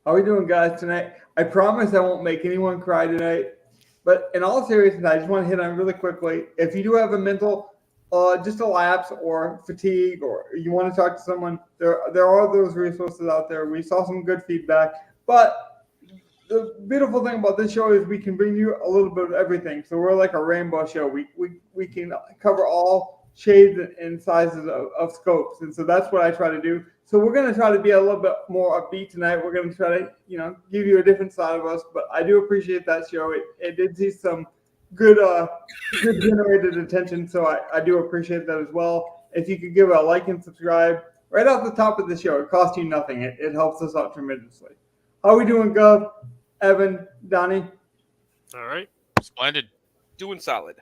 How are we doing, guys, tonight? I promise I won't make anyone cry tonight. But in all seriousness, I just want to hit on really quickly. If you do have a mental, just a lapse or fatigue, or you want to talk to someone, there are those resources out there. We saw some good feedback. But the beautiful thing about this show is we can bring you a little bit of everything. So we're like a rainbow show. We can cover all shades and sizes of scopes. And so that's what I try to do. So we're going to try to be a little bit more upbeat tonight. We're going to try to, give you a different side of us. But I do appreciate that show. It did see some good generated attention. So I do appreciate that as well. If you could give a like and subscribe right off the top of the show, it costs you nothing. It helps us out tremendously. How are we doing, Gov? Evan, Donnie? All right. Splendid. Doing solid.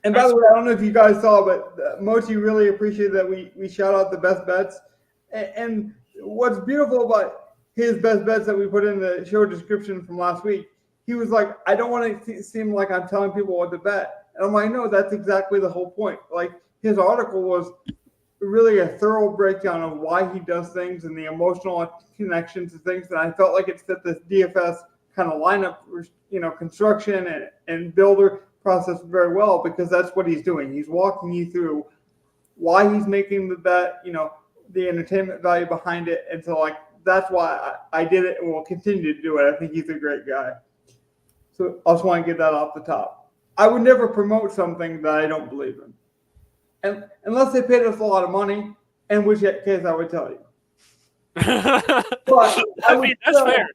And by the way, I don't know if you guys saw, but Moshe really appreciated that we shout out the best bets. And what's beautiful about his best bets that we put in the show description from last week, he was like, I don't want to seem like I'm telling people what to bet. And I'm like, no, that's exactly the whole point. Like, his article was really a thorough breakdown of why he does things and the emotional connection to things. And I felt like it fit this DFS kind of lineup, construction and builder process very well, because that's what he's doing. He's walking you through why he's making the bet, the entertainment value behind it. And so that's why I did it and will continue to do it. I think he's a great guy. So I just want to get that off the top. I would never promote something that I don't believe in. And unless they paid us a lot of money, in which case I would tell you. But that's fair.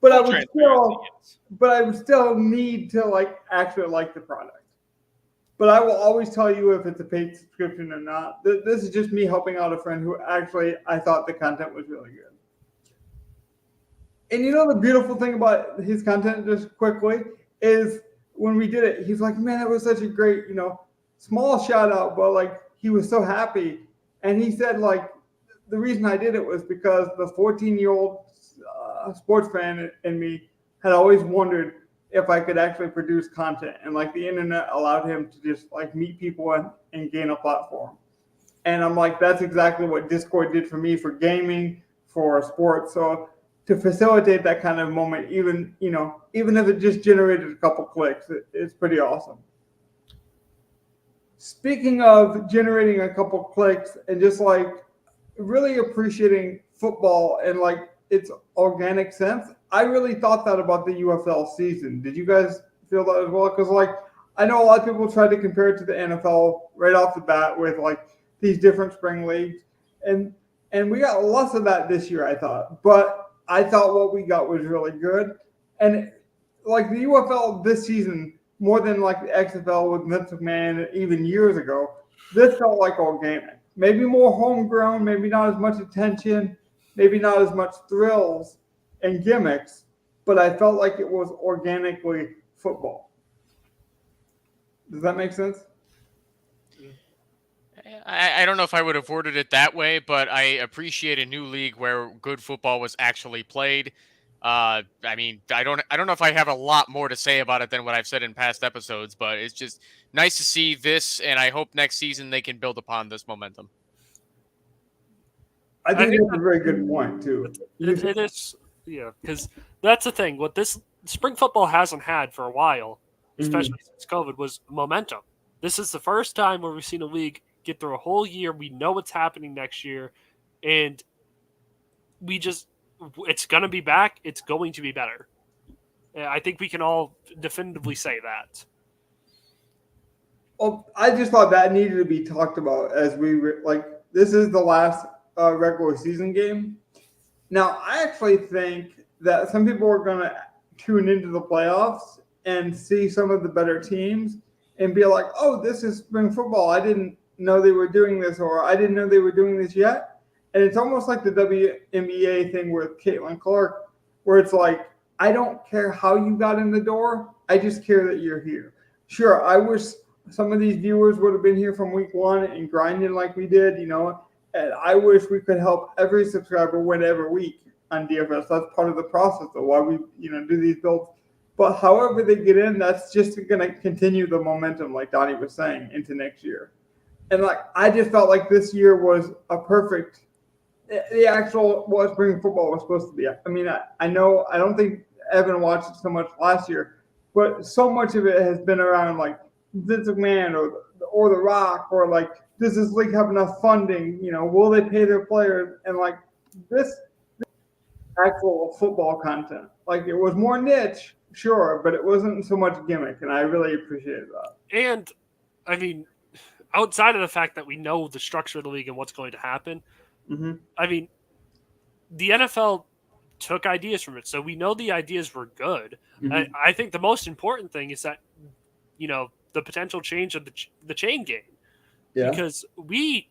But I would still need to actually like the product. But I will always tell you if it's a paid subscription or not. This is just me helping out a friend who actually I thought the content was really good. And the beautiful thing about his content, just quickly, is when we did it, he's like, man, that was such a great, small shout out, but he was so happy. And he said the reason I did it was because the 14-year-old sports fan in me had always wondered if I could actually produce content, and the internet allowed him to just meet people and gain a platform. And I'm like, that's exactly what Discord did for me, for gaming, for sports. So to facilitate that kind of moment, even if it just generated a couple clicks, it's pretty awesome. Speaking of generating a couple clicks and just really appreciating football and its organic sense, I really thought that about the UFL season. Did you guys feel that as well? Because I know a lot of people try to compare it to the NFL right off the bat with these different spring leagues, and we got less of that this year, I thought. But I thought what we got was really good, and the UFL this season, more than the XFL with Vince McMahon even years ago, this felt organic. Maybe more homegrown, maybe not as much attention, maybe not as much thrills and gimmicks, but I felt like it was organically football. Does that make sense? I don't know if I would have worded it that way, but I appreciate a new league where good football was actually played. I don't know if I have a lot more to say about it than what I've said in past episodes, but it's just nice to see this, and I hope next season they can build upon this momentum. I think that's a very good point, too. It is, because that's the thing. What this spring football hasn't had for a while, especially since COVID, was momentum. This is the first time where we've seen a league get through a whole year. We know what's happening next year, and it's going to be back. It's going to be better. I think we can all definitively say that. Well, I just thought that needed to be talked about as this is the last regular season game. Now, I actually think that some people are going to tune into the playoffs and see some of the better teams and be like, oh, this is spring football. I didn't know they were doing this, or I didn't know they were doing this yet. And it's almost like the WNBA thing with Caitlin Clark, where it's I don't care how you got in the door. I just care that you're here. Sure, I wish some of these viewers would have been here from week one and grinding like we did, and I wish we could help every subscriber win every week on DFS. That's part of the process of why we, do these builds. But however they get in, that's just going to continue the momentum, like Donnie was saying, into next year. And I just felt like this year was a perfect the actual what spring football was supposed to be. I mean, I know I don't think Evan watched it so much last year, but so much of it has been around like Vince McMahon or The Rock or like does this league have enough funding? You know, will they pay their players? And like this actual football content, like it was more niche, sure, but it wasn't so much gimmick, and I really appreciated that. And I mean, outside of the fact that we know the structure of the league and what's going to happen, Mm-hmm. I mean, the NFL took ideas from it, so we know the ideas were good. Mm-hmm. I think the most important thing is that the potential change of the chain game, because I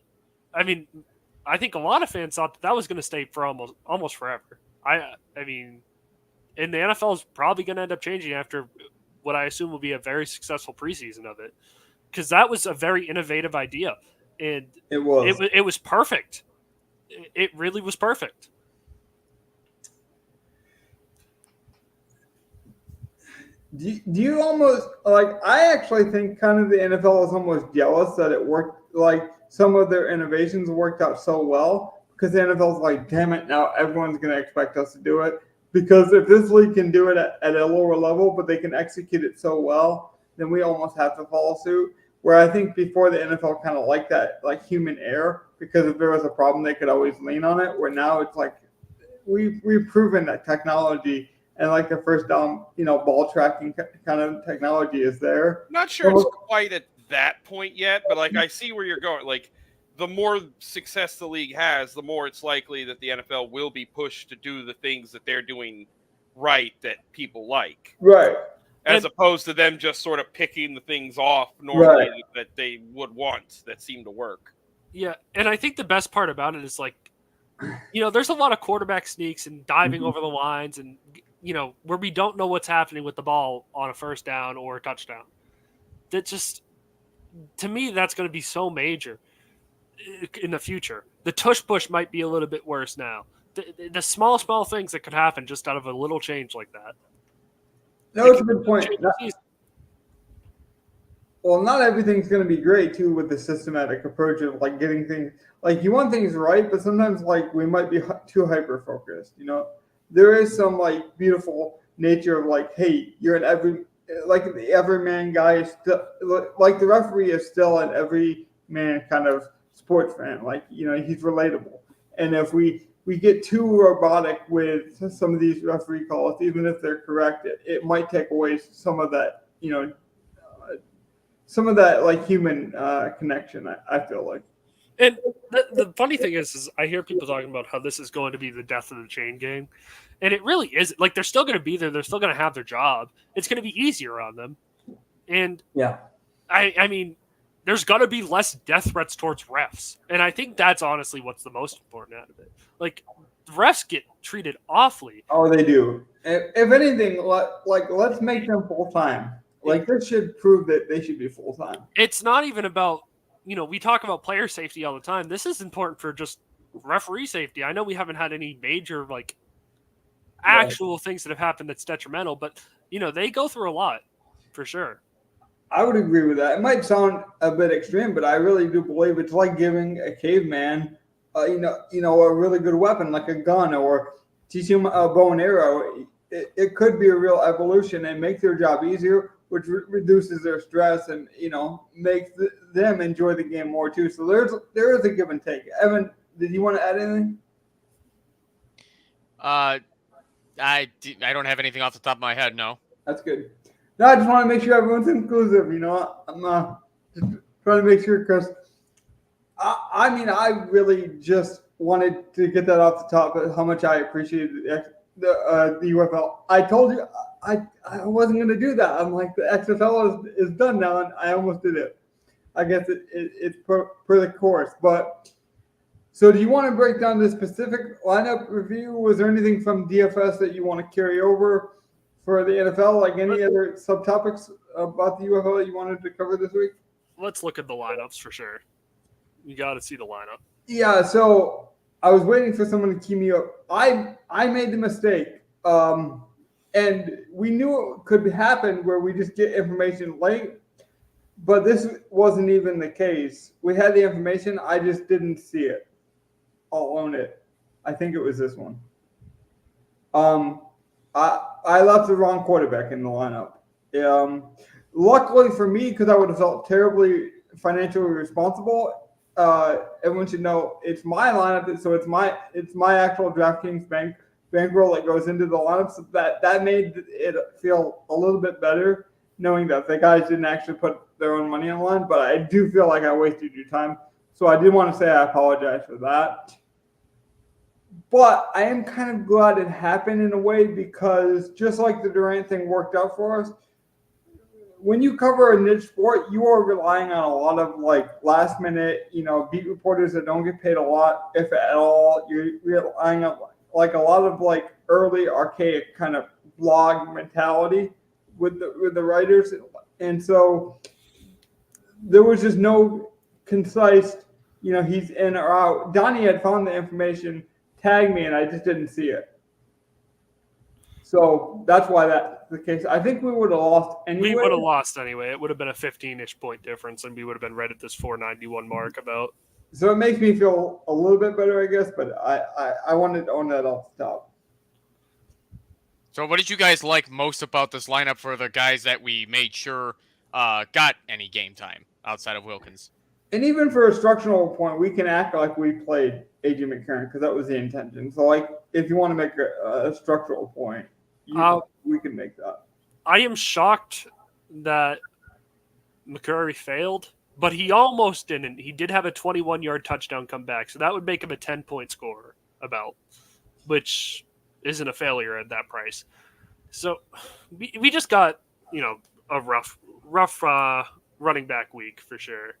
think a lot of fans thought that was going to stay for almost forever. I mean, and the NFL is probably going to end up changing after what I assume will be a very successful preseason of it, because that was a very innovative idea, and It was. it was perfect. It really was perfect. Do you almost like? I actually think kind of the NFL is almost jealous that it worked. Like some of their innovations worked out so well because the NFL's like, damn it, now everyone's going to expect us to do it. Because if this league can do it at a lower level, but they can execute it so well, then we almost have to follow suit. Where I think before the NFL kind of liked that like human error, because if there was a problem, they could always lean on it. Where now it's like we've proven that technology and like the first down, ball tracking kind of technology is there. Not sure it's quite at that point yet, but like I see where you're going. Like the more success the league has, the more it's likely that the NFL will be pushed to do the things that they're doing right that people like. Right. As opposed to them just sort of picking the things off normally that they would want that seem to work. Yeah, and I think the best part about it is like, there's a lot of quarterback sneaks and diving over the lines and, where we don't know what's happening with the ball on a first down or a touchdown. That just, to me, that's going to be so major in the future. The tush push might be a little bit worse now. The small things that could happen just out of a little change like that. No, it's a good point. Well, not everything's going to be great too with the systematic approach of like getting things like you want things right, but sometimes like we might be too hyper focused. There is some like beautiful nature of like, hey, you're an the everyman guy is still like the referee is still an every man kind of sports fan. Like he's relatable, and if we get too robotic with some of these referee calls, even if they're correct, it might take away some of that, some of that like human connection. I feel like. And the funny thing is I hear people talking about how this is going to be the death of the chain game, and it really is. Like they're still going to be there. They're still going to have their job. It's going to be easier on them, and I mean, there's going to be less death threats towards refs, and I think that's honestly what's the most important out of it. Like refs get treated awfully. Oh, they do. If anything, let's make them full time. Like this should prove that they should be full time. It's not even about. We talk about player safety all the time. This is important for just referee safety. I know we haven't had any major like actual things that have happened that's detrimental, but they go through a lot for sure. I would agree with that. It might sound a bit extreme, but I really do believe it's like giving a caveman, a really good weapon like a gun, or teach him a bow and arrow. It could be a real evolution and make their job easier, which reduces their stress and makes them enjoy the game more too. So there is a give and take. Evan, did you want to add anything? I don't have anything off the top of my head. No. That's good. No, I just want to make sure everyone's inclusive. I'm just trying to make sure because I really just wanted to get that off the top of how much I appreciated the UFL. I told you I wasn't going to do that. I'm like, the XFL is done now, and I almost did it. I guess it's per the course. But so do you want to break down the specific lineup review? Was there anything from DFS that you want to carry over for the NFL? Like any other subtopics about the UFL that you wanted to cover this week? Let's look at the lineups for sure. You got to see the lineup. Yeah, so I was waiting for someone to key me up. I made the mistake. And we knew it could happen where we just get information late, but this wasn't even the case. We had the information, I just didn't see it. I'll own it. I think it was this one. I left the wrong quarterback in the lineup. Luckily for me, because I would have felt terribly financially responsible. Everyone should know it's my lineup, so it's my actual DraftKings bankroll that goes into the lineup. So that made it feel a little bit better, knowing that the guys didn't actually put their own money on the line. But I do feel like I wasted your time, so I did want to say I apologize for that. But I am kind of glad it happened in a way, because just like the Durant thing worked out for us, when you cover a niche sport, you are relying on a lot of like last minute, beat reporters that don't get paid a lot, if at all. You're relying on like a lot of like early archaic kind of blog mentality with the writers. And so there was just no concise, he's in or out. Donnie had found the information, tagged me, and I just didn't see it. So that's why that's the case. I think we would have lost anyway. We would have lost anyway. It would have been a 15-ish point difference, and we would have been right at this 491 mark about. So it makes me feel a little bit better, I guess, but I wanted to own that off the top. So what did you guys like most about this lineup for the guys that we made sure got any game time outside of Wilkins? And even for a structural point, we can act like we played A.J. McCarron, because that was the intention. So, like, if you want to make a structural point, we can make that. I am shocked that McCurry failed, but he almost didn't. He did have a 21-yard touchdown come back, so that would make him a 10-point scorer, which isn't a failure at that price. So we just got, a rough running back week for sure.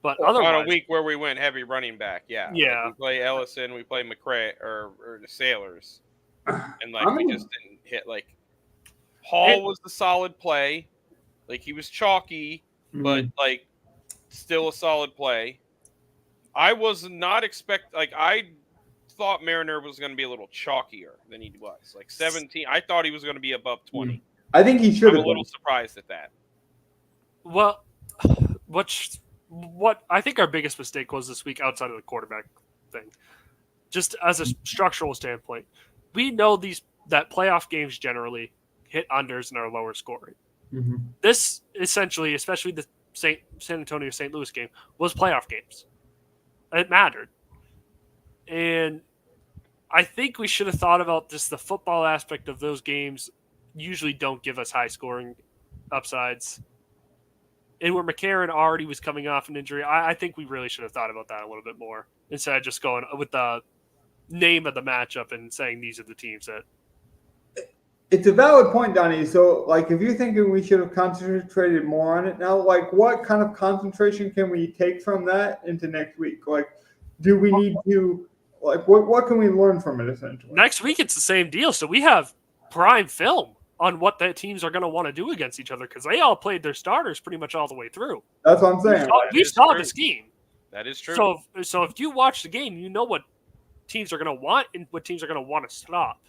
But otherwise, on a week where we went heavy running back, yeah. Yeah. Like we play Ellison, we play McCray or the Sailors, and we just didn't hit. Like Hall was the solid play, like he was chalky, but like still a solid play. I was not I thought Mariner was going to be a little chalkier than he was. Like 17, I thought he was going to be above 20. I think he should have. I'm a little surprised at that. Well, what I think our biggest mistake was this week, outside of the quarterback thing, just as a structural standpoint, we know that playoff games generally hit unders and are lower scoring. Mm-hmm. This essentially, especially the San Antonio St. Louis game, was playoff games. It mattered. And I think we should have thought about just the football aspect of those games usually don't give us high scoring upsides. And where McCarron already was coming off an injury, I think we really should have thought about that a little bit more instead of just going with the name of the matchup and saying these are the teams that. It's a valid point, Donnie. So, like, if you're thinking we should have concentrated more on it now, like, what kind of concentration can we take from that into next week? Like, do we need to, like, what can we learn from it essentially? Next week, it's the same deal. So we have prime film on what the teams are going to want to do against each other, because they all played their starters pretty much all the way through. That's what I'm saying. We saw the scheme. That is true. So if you watch the game, you know what teams are going to want and what teams are going to want to stop.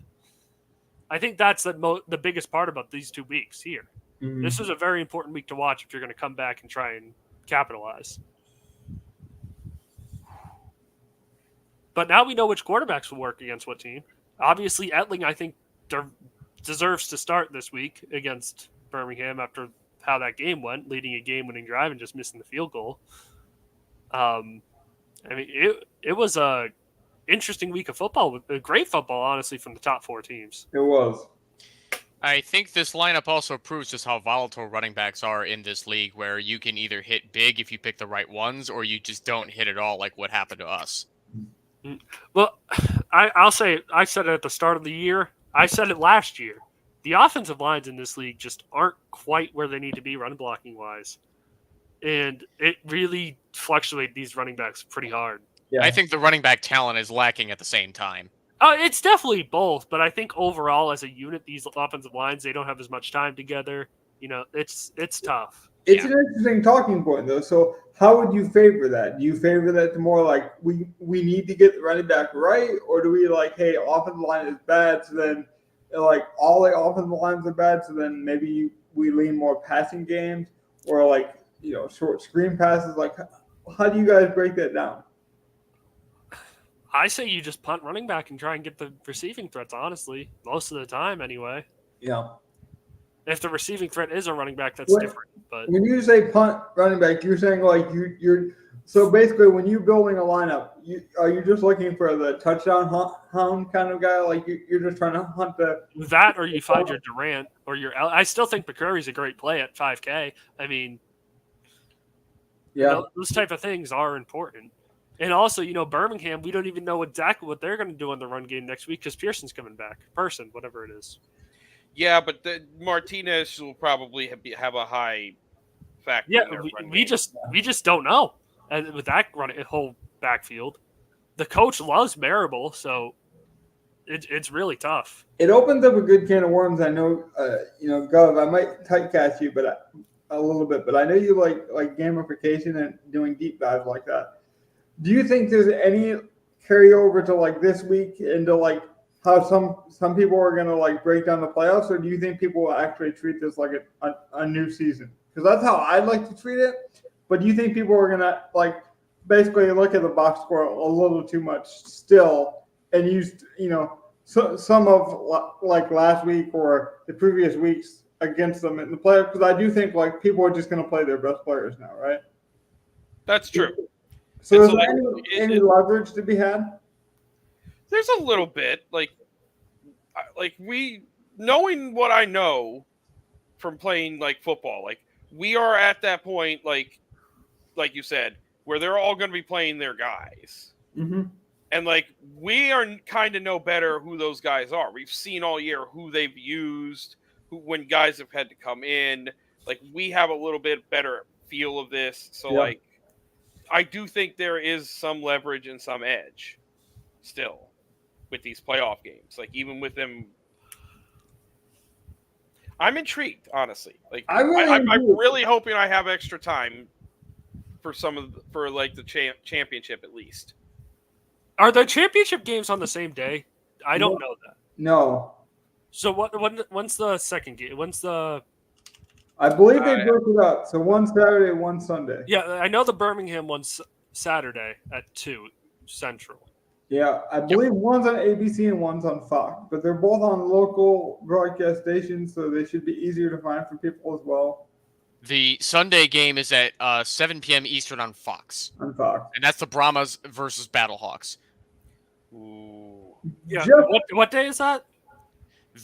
I think that's the biggest part about these 2 weeks here. Mm-hmm. This is a very important week to watch if you're going to come back and try and capitalize. But now we know which quarterbacks will work against what team. Obviously, Etling, I think, deserves to start this week against Birmingham after how that game went, leading a game-winning drive and just missing the field goal. It was a interesting week of football, with a great football, honestly, from the top 4 teams. It was. I think this lineup also proves just how volatile running backs are in this league, where you can either hit big if you pick the right ones, or you just don't hit at all, like what happened to us. Well, I'll say, I said it at the start of the year. I said it last year. The offensive lines in this league just aren't quite where they need to be run blocking wise. And it really fluctuates these running backs pretty hard. Yeah. I think the running back talent is lacking at the same time. It's definitely both, but I think overall as a unit, these offensive lines, they don't have as much time together. It's tough. It's an interesting talking point, though. So how would you favor that? Do you favor that to more like we need to get the running back right, or do we like, hey, offensive line is bad, so then like all the offensive lines are bad, so then maybe we lean more passing games, or like short screen passes? Like, how do you guys break that down? I say you just punt running back and try and get the receiving threats, honestly. Most of the time, anyway. Yeah. If the receiving threat is a running back, that's What- different. But When you say punt running back, you're saying like you're so basically when you're building a lineup, are you just looking for the touchdown hound kind of guy? Like you're just trying to hunt the that, or you find your Durant or your. I still think McCurry's a great play at 5K. I mean, those type of things are important. And also, Birmingham, we don't even know exactly what they're going to do in the run game next week because Pearson's coming back. Whatever it is. Yeah, but Martinez will probably have a high factor. Yeah, in their run we game. just don't know. And with that whole backfield, the coach loves Marable, so it's really tough. It opens up a good can of worms. I know, Gov. I might typecast you, but a little bit. But I know you like gamification and doing deep dives like that. Do you think there's any carryover to like this week into like how some people are gonna like break down the playoffs, or do you think people will actually treat this like a new season? Because that's how I'd like to treat it. But do you think people are gonna like basically look at the box score a little too much still and use some of like last week or the previous weeks against them in the playoffs? Because I do think like people are just gonna play their best players now, right? That's true. So And is so, there any leverage to be had? There's a little bit like we knowing what I know from playing like football, like we are at that point, like you said, where they're all going to be playing their guys. Mm-hmm. And like we are kind of know better who those guys are. We've seen all year who they've used, when guys have had to come in. Like we have a little bit better feel of this. So like I do think there is some leverage and some edge still with these playoff games. Like even with them, I'm intrigued, honestly. Like I'm really hoping I have extra time for the championship at least. Are the championship games on the same day? I don't know that. No. So when's the second game? When's the? I believe they broke it up. So one Saturday, one Sunday. Yeah, I know the Birmingham one's Saturday at 2 Central. Yeah, I believe one's on ABC and one's on Fox, but they're both on local broadcast stations, so they should be easier to find for people as well. The Sunday game is at 7 p.m. Eastern on Fox. On Fox. And that's the Brahmas versus Battlehawks. Ooh. Yeah. What day is that?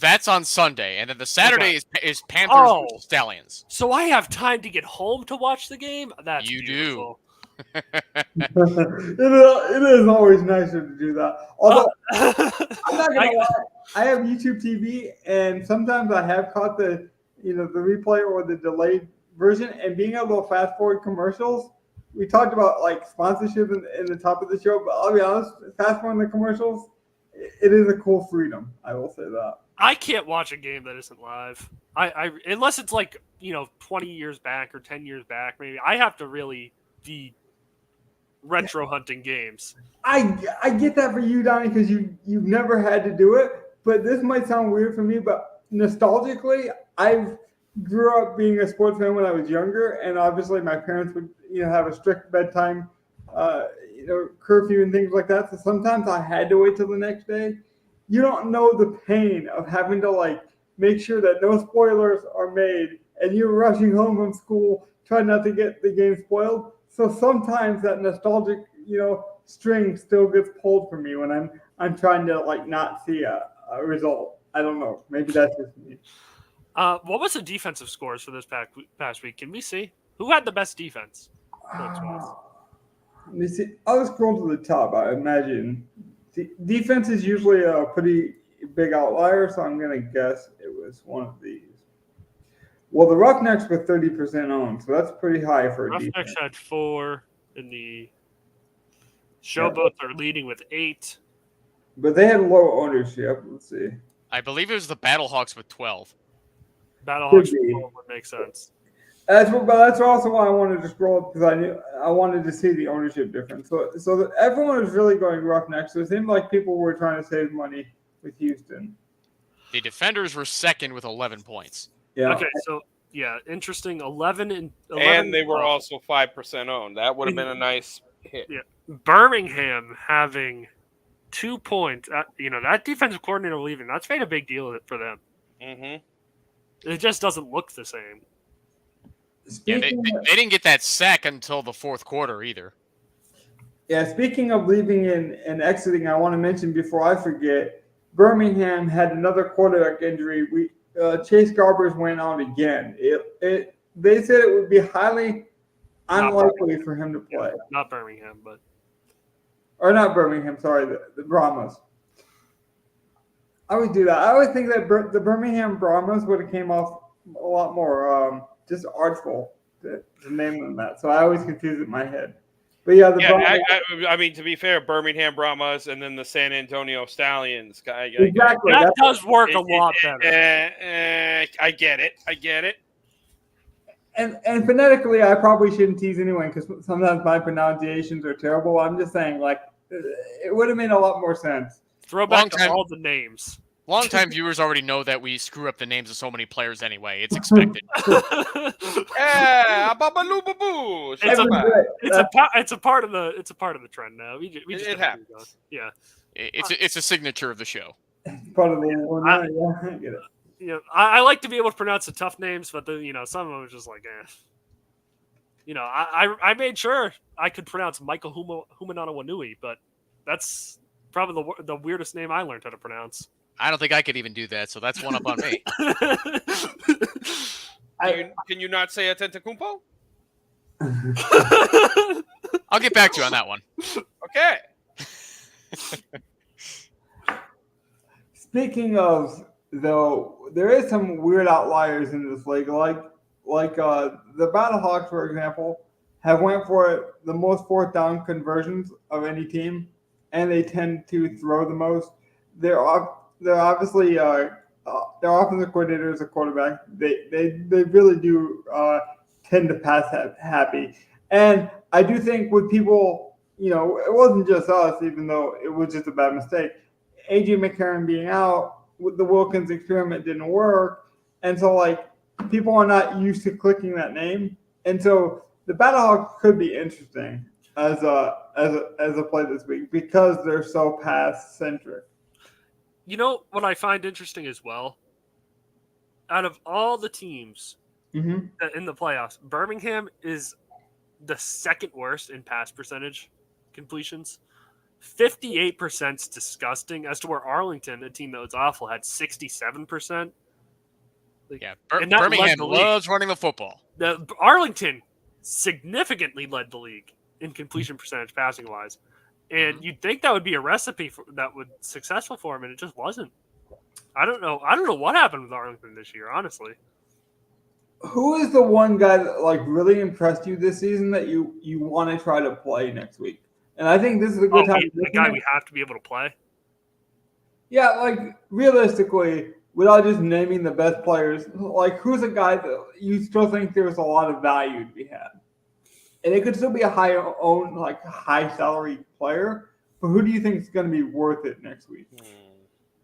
That's on Sunday, and then the Saturday is Panthers versus Stallions. So I have time to get home to watch the game? That's beautiful. It is always nicer to do that. Although I'm not gonna lie, I have YouTube TV, and sometimes I have caught the replay or the delayed version, and being able to fast forward commercials. We talked about like sponsorship in the top of the show, but I'll be honest, fast forwarding the commercials, it is a cool freedom. I will say that. I can't watch a game that isn't live. I unless it's like 20 years back or 10 years back, maybe. I have to really be retro hunting games. I get that for you, Donnie, because you've never had to do it. But this might sound weird for me, but nostalgically, I grew up being a sports fan when I was younger, and obviously my parents would have a strict bedtime curfew and things like that. So sometimes I had to wait till the next day. You don't know the pain of having to like make sure that no spoilers are made, and you're rushing home from school trying not to get the game spoiled. So sometimes that nostalgic, string still gets pulled for me when I'm trying to like not see a result. I don't know. Maybe that's just me. What was the defensive scores for this past week? Can we see who had the best defense? Let me see. I'll scroll to the top. I imagine defense is usually a pretty big outlier, so I'm gonna guess it was one of these. Well, the Roughnecks were 30% owned, so that's pretty high for a defense. Roughnecks had 4 in the Showboats are leading with 8. But they had low ownership. Let's see. I believe it was the Battlehawks with 12. Battlehawks would make sense. That's also why I wanted to scroll up, because I wanted to see the ownership difference. So everyone was really going Roughnecks. So it seemed like people were trying to save money with Houston. The Defenders were second with 11 points. Yeah. Okay, so interesting. 11 and they were also 5% owned. That would have been a nice hit. Yeah, Birmingham having 2 points. That defensive coordinator leaving, that's made a big deal for them. Mm-hmm. It just doesn't look the same. Yeah, they didn't get that sack until the fourth quarter either. Yeah, speaking of leaving and exiting, I want to mention before I forget, Birmingham had another quarterback injury. Chase Garbers went out again. They said it would be highly unlikely for him to play. Yeah, not Birmingham, but or not Birmingham. Sorry, the Brahmas. I would do that. I would think that the Birmingham Brahmas would have came off a lot more just artful to name them that. So I always confuse it in my head. But yeah, I mean, to be fair, Birmingham Brahmas and then the San Antonio Stallions. Exactly. That does work a lot better. I get it. And phonetically, I probably shouldn't tease anyone because sometimes my pronunciations are terrible. I'm just saying, like, it would have made a lot more sense. Throw back to all the names. Longtime viewers already know that we screw up the names of so many players anyway. It's expected. It's a part of the trend now. It happens. Yeah. It's a signature of the show. Part of the I get it. I like to be able to pronounce the tough names, but some of them are just like, I made sure I could pronounce Michael Humanana Wanui, but that's probably the weirdest name I learned how to pronounce. I don't think I could even do that, so that's one up on me. Can you not say Atentacumpo? I'll get back to you on that one. Okay. Speaking of, though, there is some weird outliers in this league, like the Battlehawks, for example, have went for the most fourth down conversions of any team, and they tend to throw the most. They're obviously their offensive coordinator is a quarterback. They really do tend to pass happy, and I do think with people, it wasn't just us, even though it was just a bad mistake. AJ McCarron being out, the Wilkins experiment didn't work, and so like people are not used to clicking that name, and so the Battlehawks could be interesting as a play this week because they're so pass centric. You know what I find interesting as well? Out of all the teams in the playoffs, Birmingham is the second worst in pass percentage completions. 58% is disgusting, as to where Arlington, a team that was awful, had 67%. Birmingham loves running the football. Arlington significantly led the league in completion percentage passing-wise. And you'd think that would be a recipe that would successful for him, and it just wasn't. I don't know what happened with Arlington this year, honestly. Who is the one guy that really impressed you this season that you want to try to play next week? And I think this is a good time. The guy we have to be able to play. Yeah, realistically, without just naming the best players, who's a guy that you still think there's a lot of value to be had? And it could still be a high salary player, but who do you think is going to be worth it next week?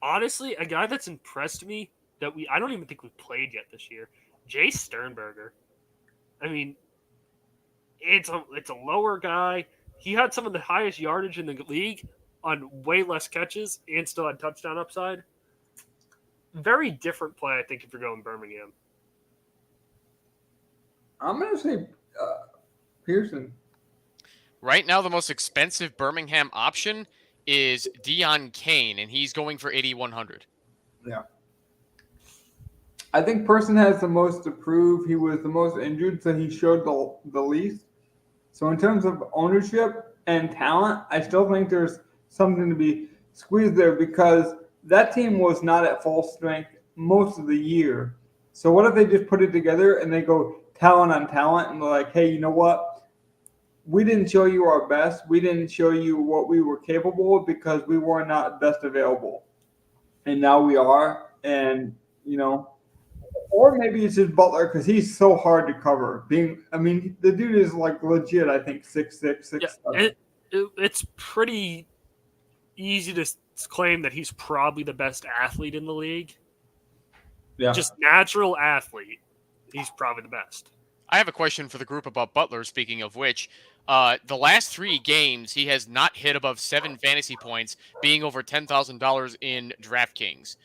Honestly, a guy that's impressed me that I don't even think we've played yet this year, Jay Sternberger. I mean, it's a lower guy. He had some of the highest yardage in the league on way less catches and still had touchdown upside. Very different play, I think, if you're going Birmingham. I'm going to say Pearson. Right now, the most expensive Birmingham option is Dion Kane, and he's going for 8,100. Yeah. I think Pearson has the most to prove. He was the most injured, so he showed the least. So in terms of ownership and talent, I still think there's something to be squeezed there because that team was not at full strength most of the year. So what if they just put it together and they go talent on talent and they're like, hey, you know what? We didn't show you our best. We didn't show you what we were capable of because we were not best available. And now we are. And, or maybe it's just Butler because he's so hard to cover. The dude is legit, I think, 6'6", 6'7". It's pretty easy to claim that he's probably the best athlete in the league. Yeah. Just natural athlete. He's probably the best. I have a question for the group about Butler, speaking of which. The last 3 games, he has not hit above 7 fantasy points, being over $10,000 in DraftKings.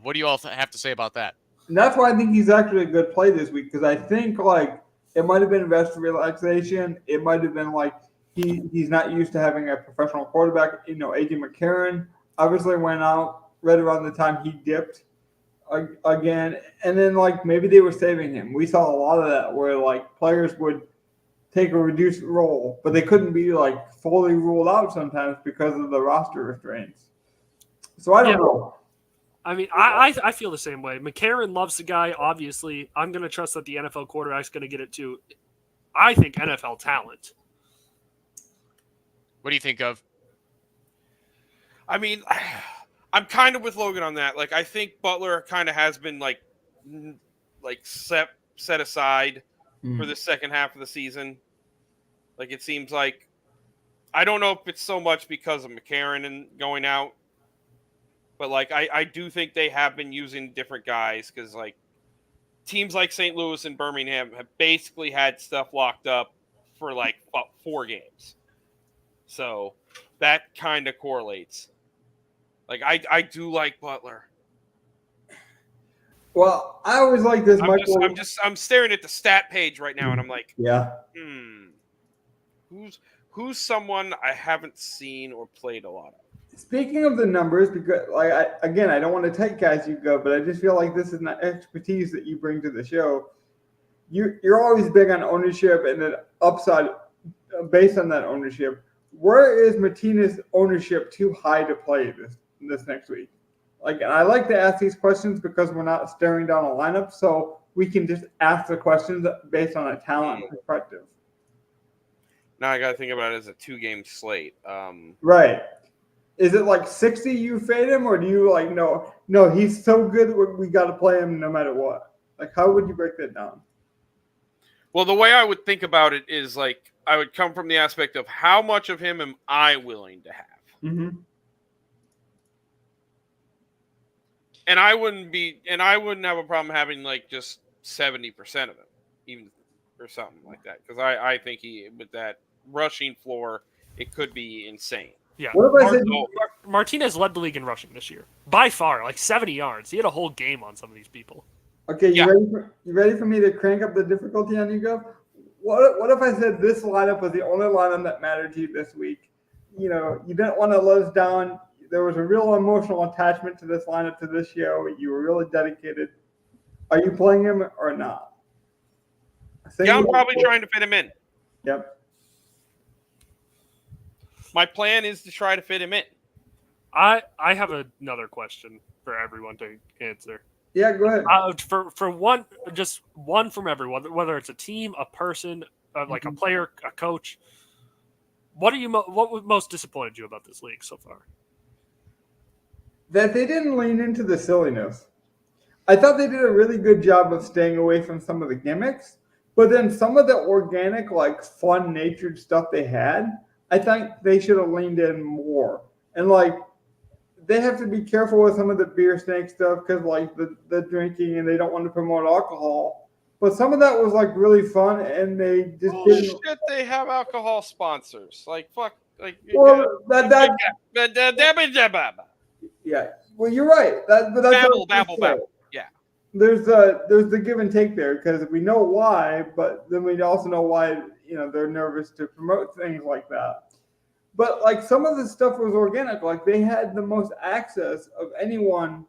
What do you all have to say about that? And that's why I think he's actually a good play this week, because I think like it might have been rest relaxation. It might have been like he's not used to having a professional quarterback. AJ McCarron obviously went out right around the time he dipped again, and then like maybe they were saving him. We saw a lot of that where like players would take a reduced role, but they couldn't be like fully ruled out sometimes because of the roster restraints. So I don't know. I mean, I feel the same way. McCarron loves the guy, obviously. I'm going to trust that the NFL quarterback's going to get it too. I think NFL talent. What do you think of? I mean, I'm kind of with Logan on that. Like, I think Butler kind of has been like set aside for the second half of the season. Like, it seems like, I don't know if it's so much because of McCarron and going out, but like I do think they have been using different guys because like teams like St. Louis and Birmingham have basically had stuff locked up for like 4 games. So that kind of correlates. Like I do like Butler. Well, I always like this. I'm staring at the stat page right now, and I'm like, yeah. Who's someone I haven't seen or played a lot of? Speaking of the numbers, because I don't want to take guys you go, but I just feel like this is not expertise that you bring to the show. You're always big on ownership and then upside based on that ownership. Where is Martinez's ownership too high to play this next week? Like, and I like to ask these questions because we're not staring down a lineup, so we can just ask the questions based on a talent perspective. Now I got to think about it as a 2-game slate. Right. Is it like 60 you fade him, or do you like no he's so good we got to play him no matter what? Like, how would you break that down? Well, the way I would think about it is like I would come from the aspect of how much of him am I willing to have, and I wouldn't have a problem having like just 70% of him, even or something like that, because I think he with that rushing floor it could be insane. Yeah, what if I said Martinez led the league in rushing this year by far, like 70 yards. He had a whole game on some of these people. Okay, you ready for me to crank up the difficulty on you, Gov? What if I said this lineup was the only lineup that mattered to you this week? You didn't want to let us down. There was a real emotional attachment to this lineup, to this show. You were really dedicated. Are you playing him or not? Yeah, I'm probably trying to fit him in. Yep. My plan is to try to fit him in. I have another question for everyone to answer. Yeah, go ahead. For one, just one from everyone, whether it's a team, a person, like a player, a coach. What most disappointed you about this league so far? That they didn't lean into the silliness. I thought they did a really good job of staying away from some of the gimmicks, but then some of the organic, like fun-natured stuff they had, I think they should have leaned in more. And like, they have to be careful with some of the beer snake stuff because like the drinking, and they don't want to promote alcohol. But some of that was like really fun, and they just didn't. Shit, they have alcohol sponsors. Like fuck. Like well, yeah. Well, you're right. That's babble. Yeah. There's the give and take there because we know why, but then we also know why they're nervous to promote things like that. But like some of the stuff was organic. Like they had the most access of anyone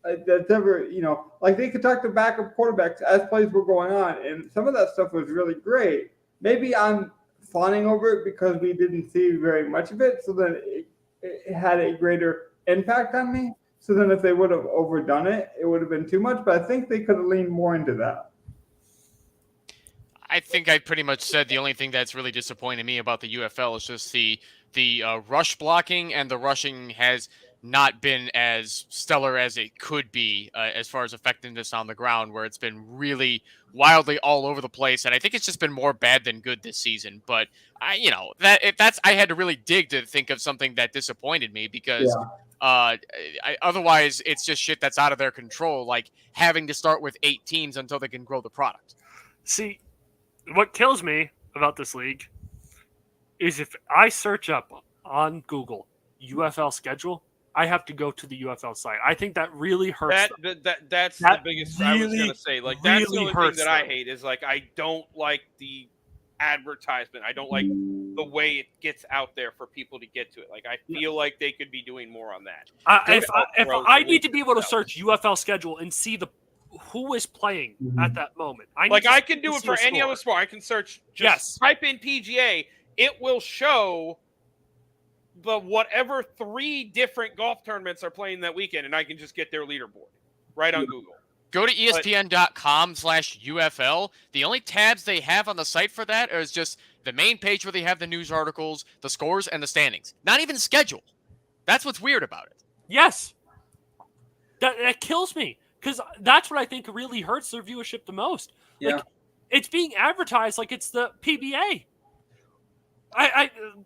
that's ever like they could talk to backup quarterbacks as plays were going on, and some of that stuff was really great. Maybe I'm fawning over it because we didn't see very much of it, so then it had a greater impact on me. So then if they would have overdone it, it would have been too much. But I think they could have leaned more into that. I think I pretty much said the only thing that's really disappointed me about the UFL is just the rush blocking, and the rushing has not been as stellar as it could be as far as effectiveness on the ground, where it's been really wildly all over the place. And I think it's just been more bad than good this season. But I had to really dig to think of something that disappointed me because otherwise it's just shit that's out of their control, like having to start with 8 teams until they can grow the product. See, what kills me about this league is if I search up on Google UFL schedule, I have to go to the UFL site. I think that really hurts. That's That the biggest. really, I was gonna say, like, that's the really only thing hurts that I them. hate is like I don't like the advertisement. I don't like the way it gets out there for people to get to it. Like I feel like they could be doing more on that. If I need to be able to themselves. search UFL schedule and see who is playing at that moment, I can do it for any other sport. I can search. Type in PGA. It will show the whatever 3 different golf tournaments are playing that weekend, and I can just get their leaderboard right on Google. Go to ESPN.com/UFL. The only tabs they have on the site for that is just the main page where they have the news articles, the scores, and the standings. Not even schedule. That's what's weird about it. Yes. That kills me because that's what I think really hurts their viewership the most. Yeah. Like, it's being advertised like it's the PBA.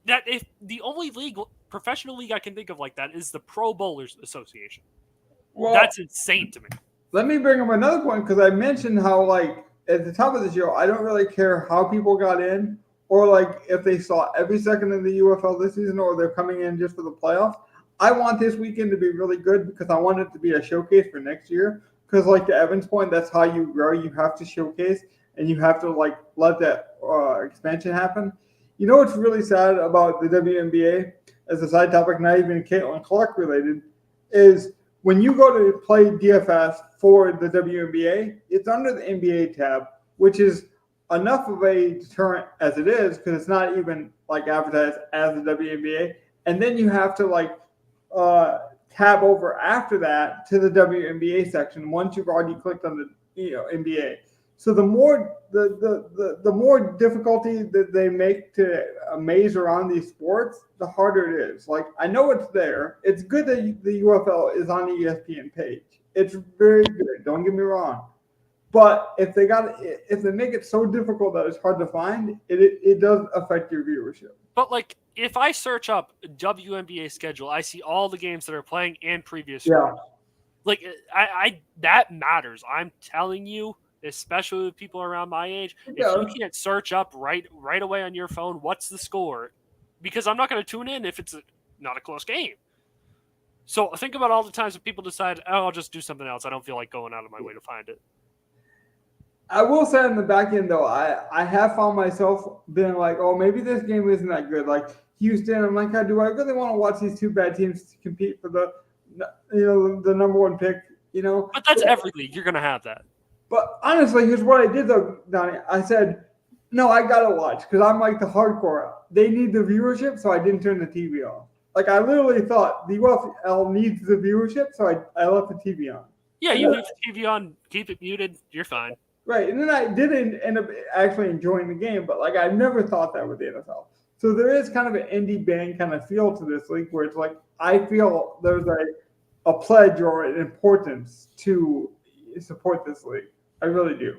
If the only professional league I can think of like that is the Pro Bowlers Association. Well, that's insane to me. Let me bring up another point because I mentioned how, like, at the top of the show, I don't really care how people got in or, like, if they saw every second of the UFL this season or they're coming in just for the playoffs. I want this weekend to be really good because I want it to be a showcase for next year. Because, like, to Evan's point, that's how you grow. You have to showcase and you have to, like, let that expansion happen. You know what's really sad about the WNBA as a side topic, not even Caitlin Clark related, is when you go to play DFS for the WNBA, it's under the NBA tab, which is enough of a deterrent as it is because it's not even like advertised as the WNBA. And then you have to like tab over after that to the WNBA section once you've already clicked on the NBA. So the more the more difficulty that they make to maze around these sports, the harder it is. Like I know it's there. It's good that the UFL is on the ESPN page. It's very good. Don't get me wrong. But if they make it so difficult that it's hard to find, it does affect your viewership. But like if I search up WNBA schedule, I see all the games that are playing and previous. Yeah. Like I that matters. I'm telling you. Especially with people around my age, if you can't search up right away on your phone, what's the score? Because I'm not going to tune in if it's not a close game. So think about all the times that people decide, oh, I'll just do something else. I don't feel like going out of my way to find it. I will say on the back end, though, I have found myself being like, oh, maybe this game isn't that good. Like Houston, I'm like, do I really want to watch these two bad teams compete for the number one pick? But that's every league. You're going to have that. But honestly, here's what I did, though, Donnie. I said, no, I got to watch because I'm like the hardcore. They need the viewership, so I didn't turn the TV on. Like, I literally thought the UFL needs the viewership, so I left the TV on. Yeah, you leave the TV on, keep it muted, you're fine. Right, and then I did end up actually enjoying the game, but, like, I never thought that with the NFL. So there is kind of an indie band kind of feel to this league where it's like I feel there's a pledge or an importance to support this league. I really do.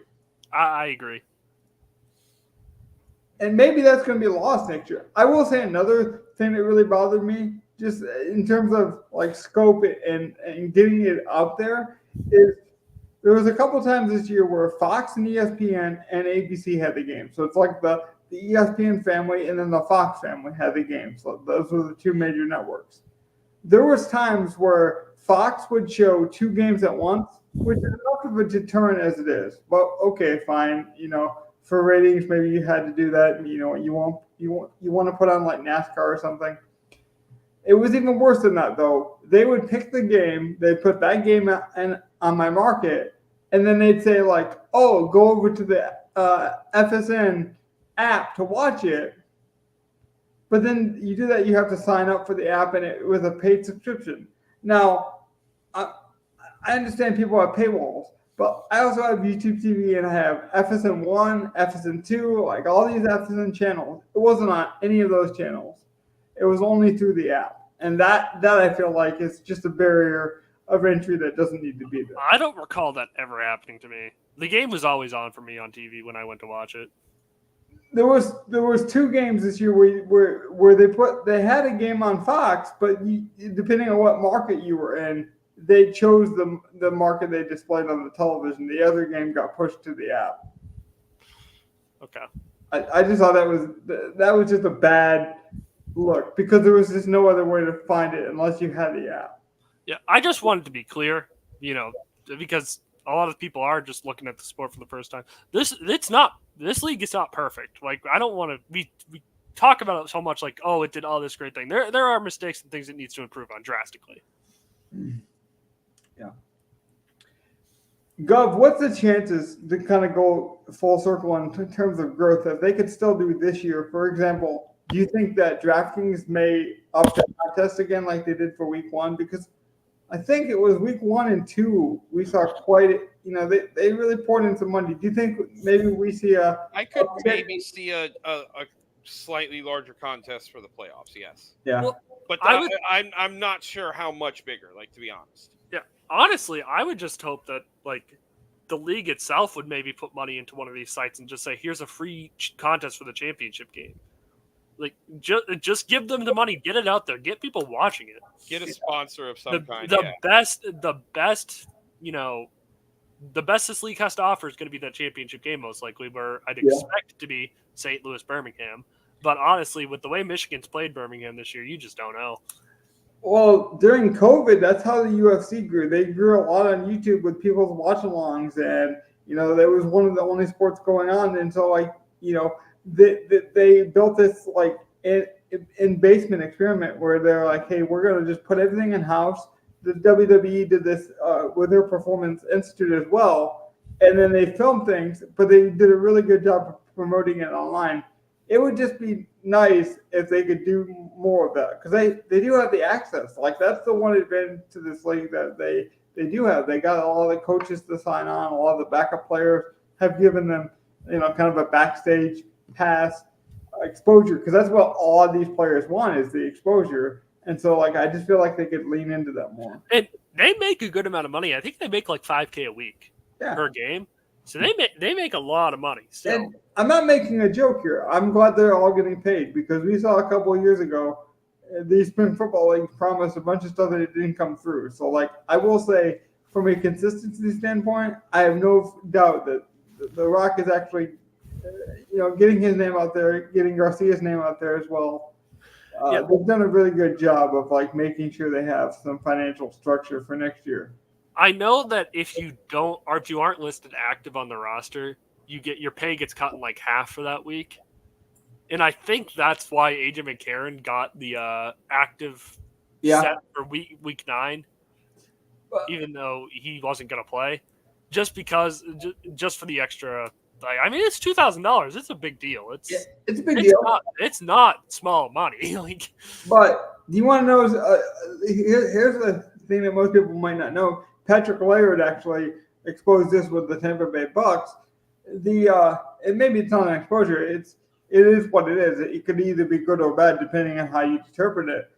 I agree. And maybe that's going to be lost next year. I will say another thing that really bothered me, just in terms of like scope and getting it out there, is there was a couple times this year where Fox and ESPN and ABC had the game. So it's like the ESPN family and then the Fox family had the game. So those were the two major networks. There was times where Fox would show two games at once, which is enough of a deterrent as it is. But okay, fine. For ratings, maybe you had to do that. You want to put on like NASCAR or something. It was even worse than that, though. They would pick the game, they'd put that game on my market, and then they'd say like, "Oh, go over to the FSN app to watch it." But then you do that, you have to sign up for the app, and it was a paid subscription. Now, I understand people have paywalls, but I also have YouTube TV and I have FSN1, FSN2, like all these FSN channels. It wasn't on any of those channels. It was only through the app. And that I feel like is just a barrier of entry that doesn't need to be there. I don't recall that ever happening to me. The game was always on for me on TV when I went to watch it. There was two games this year where they had a game on Fox, but depending on what market you were in, they chose the market they displayed on the television. The other game got pushed to the app. Okay. I just thought that was just a bad look because there was just no other way to find it unless you had the app. Yeah, I just wanted to be clear, because a lot of people are just looking at the sport for the first time. This league is not perfect. Like, I don't want to we talk about it so much like, oh, it did all this great thing. There are mistakes and things it needs to improve on drastically. Yeah. Gov, what's the chances to kind of go full circle in terms of growth that they could still do this year? For example, do you think that DraftKings may up the contest again like they did for week 1? Because I think it was week 1 and 2 we saw they really poured in some money. Do you think maybe we see I could maybe see a slightly larger contest for the playoffs? Yes. Yeah. Well, but I'm not sure how much bigger. Like, to be honest. Yeah. Honestly, I would just hope that like the league itself would maybe put money into one of these sites and just say, here's a free contest for the championship game. Like, just give them the money, get it out there, get people watching it. Get a sponsor of some kind. The best, the best this league has to offer is going to be that championship game, most likely, where I'd expect it to be St. Louis, Birmingham. But honestly, with the way Michigan's played Birmingham this year, you just don't know. Well, during COVID, that's how the UFC grew. They grew a lot on YouTube with people's watch-alongs, and that was one of the only sports going on. And so, they built this like in basement experiment where they're like, hey, we're gonna just put everything in house. The WWE did this with their Performance Institute as well, and then they filmed things, but they did a really good job of promoting it online. It would just be nice if they could do more of that because they do have the access. Like, that's the one advantage to this league that they do have. They got all the coaches to sign on. A lot of the backup players have given them, kind of a backstage pass exposure because that's what all of these players want is the exposure. And so, I just feel like they could lean into that more. And they make a good amount of money. I think they make like $5,000 a week per game. So they make a lot of money. So. And I'm not making a joke here. I'm glad they're all getting paid because we saw a couple of years ago the spring football league promised a bunch of stuff that it didn't come through. So, I will say, from a consistency standpoint, I have no doubt that The Rock is actually, getting his name out there, getting Garcia's name out there as well. They've done a really good job of making sure they have some financial structure for next year. I know that if you aren't listed active on the roster, your pay gets cut in half for that week. And I think that's why AJ McCarron got the active set for week 9, even though he wasn't going to play, just for the extra. It's $2,000. It's a big deal. It's a big deal. It's not small money. But do you want to know? Here's the thing that most people might not know. Patrick Laird actually exposed this with the Tampa Bay Bucks. And maybe it's not an exposure. It is what it is. It could either be good or bad depending on how you interpret it.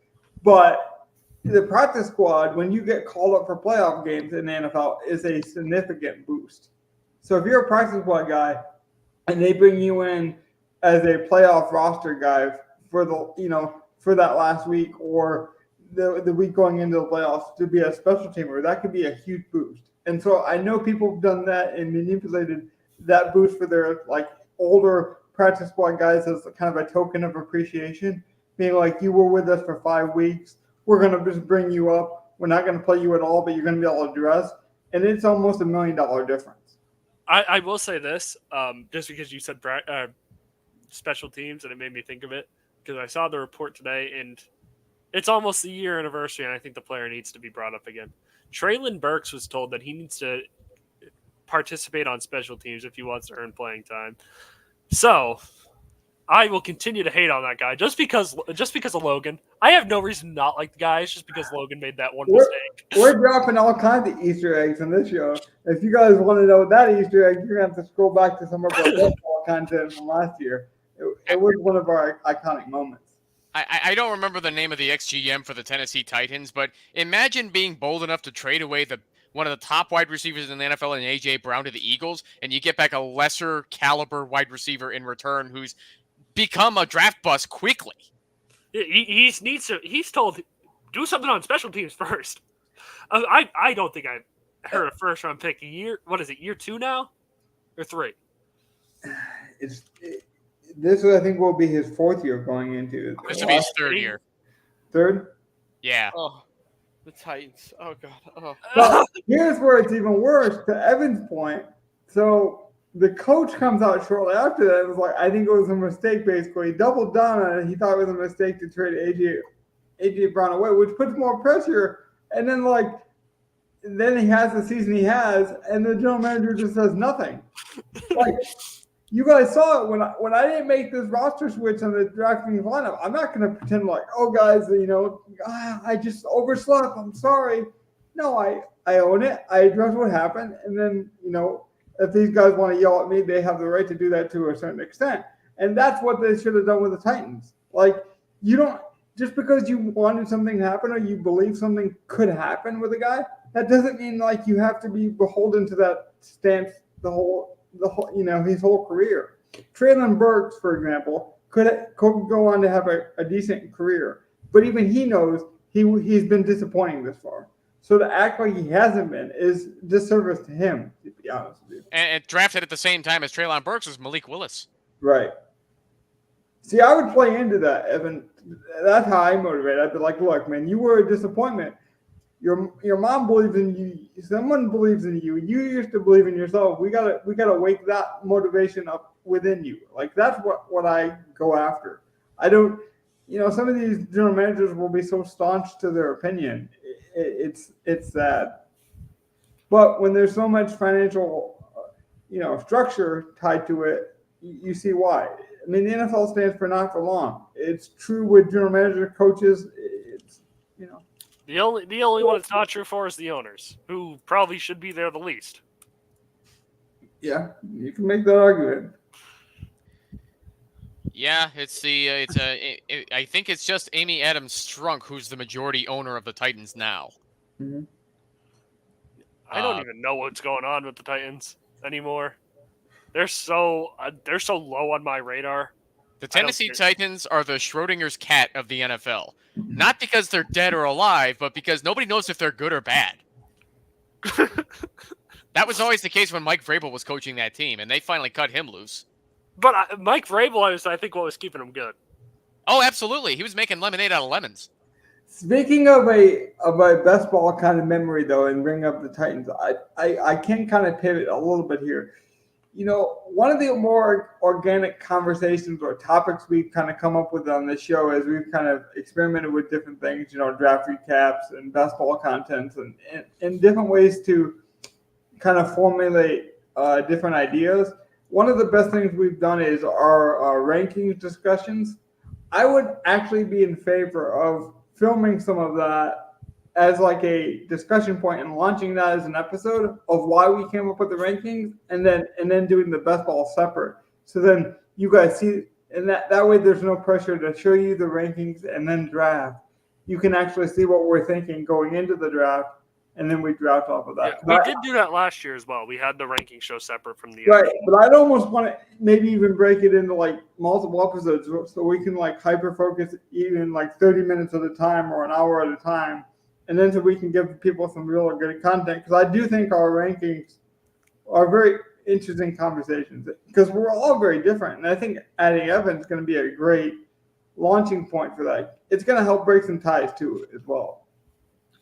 But the practice squad, when you get called up for playoff games in the NFL, is a significant boost. So if you're a practice squad guy and they bring you in as a playoff roster guy for that last week or the week going into the playoffs to be a special teamer, that could be a huge boost. And so I know people have done that and manipulated that boost for their older practice squad guys as kind of a token of appreciation, being like, you were with us for 5 weeks. We're going to just bring you up. We're not going to play you at all, but you're going to be able to dress. And it's almost $1 million difference. I will say this, just because you said special teams, and it made me think of it, because I saw the report today, and it's almost the year anniversary, and I think the player needs to be brought up again. Traylon Burks was told that he needs to participate on special teams if he wants to earn playing time. So I will continue to hate on that guy just because of Logan. I have no reason to not like the guy. It's just because Logan made that one mistake. We're dropping all kinds of Easter eggs in this show. If you guys want to know that Easter egg, you're going to have to scroll back to some of our baseball content from last year. It was one of our iconic moments. I don't remember the name of the ex-GM for the Tennessee Titans, but imagine being bold enough to trade away one of the top wide receivers in the NFL and A.J. Brown to the Eagles, and you get back a lesser caliber wide receiver in return who's become a draft bust quickly. He's told, do something on special teams first. I don't think I heard a first round pick year 2 now? Or 3? this I think will be his fourth year going into. This will be his third year. Third? Yeah. Oh, the Titans. Oh God. Oh. But here's where it's even worse. To Evan's point, so the coach comes out shortly after that and was like, I think it was a mistake, basically. He doubled down on it. He thought it was a mistake to trade AJ Brown away, which puts more pressure. And then he has the season he has, and the general manager just does nothing. Like, you guys saw it when I didn't make this roster switch on the DraftKings lineup. I'm not going to pretend like, oh, guys, I just overslept. I'm sorry. No, I own it. I address what happened. And then, if these guys want to yell at me, they have the right to do that to a certain extent. And that's what they should have done with the Titans. Like, you don't just because you wanted something to happen or you believe something could happen with a guy, that doesn't mean like you have to be beholden to that stance the whole his whole career. Treylon Burks, for example, could go on to have a decent career, but even he knows he's been disappointing this far. So to act like he hasn't been is disservice to him, to be honest with you. And drafted at the same time as Treylon Burks was Malik Willis. Right. See, I would play into that, Evan. That's how I motivate. I'd be like, look, man, you were a disappointment. Your mom believes in you. Someone believes in you. You used to believe in yourself. We gotta wake that motivation up within you. Like that's what I go after. I don't. Some of these general managers will be so staunch to their opinion. It's sad. But when there's so much financial, structure tied to it, you see why. I mean, the NFL stands for not for long. It's true with general manager, coaches. The only one it's not true for is the owners, who probably should be there the least. Yeah, you can make that argument. Yeah, I think it's just Amy Adams Strunk who's the majority owner of the Titans now. Mm-hmm. I don't even know what's going on with the Titans anymore. They're so low on my radar. The Tennessee Titans are the Schrodinger's cat of the NFL. Not because they're dead or alive, but because nobody knows if they're good or bad. That was always the case when Mike Vrabel was coaching that team, and they finally cut him loose. But Mike Vrabel is, I think, what was keeping him good. Oh, absolutely. He was making lemonade out of lemons. Speaking of a best ball kind of memory, though, and bring up the Titans, I can kind of pivot a little bit here. One of the more organic conversations or topics we've kind of come up with on this show as we've kind of experimented with different things, draft recaps and best ball contents and different ways to kind of formulate different ideas. One of the best things we've done is our rankings discussions. I would actually be in favor of filming some of that as like a discussion point and launching that as an episode of why we came up with the rankings and then doing the best ball separate. So then you guys see, and that way there's no pressure to show you the rankings and then draft. You can actually see what we're thinking going into the draft, and then we draft off of that. Yeah, we did do that last year as well. We had the ranking show separate from the right, but I'd almost want to maybe even break it into like multiple episodes so we can like hyper focus even like 30 minutes at a time or an hour at a time. And then so we can give people some real good content, because I do think our rankings are very interesting conversations because we're all very different. And I think adding Evan is going to be a great launching point for that. It's going to help break some ties too as well.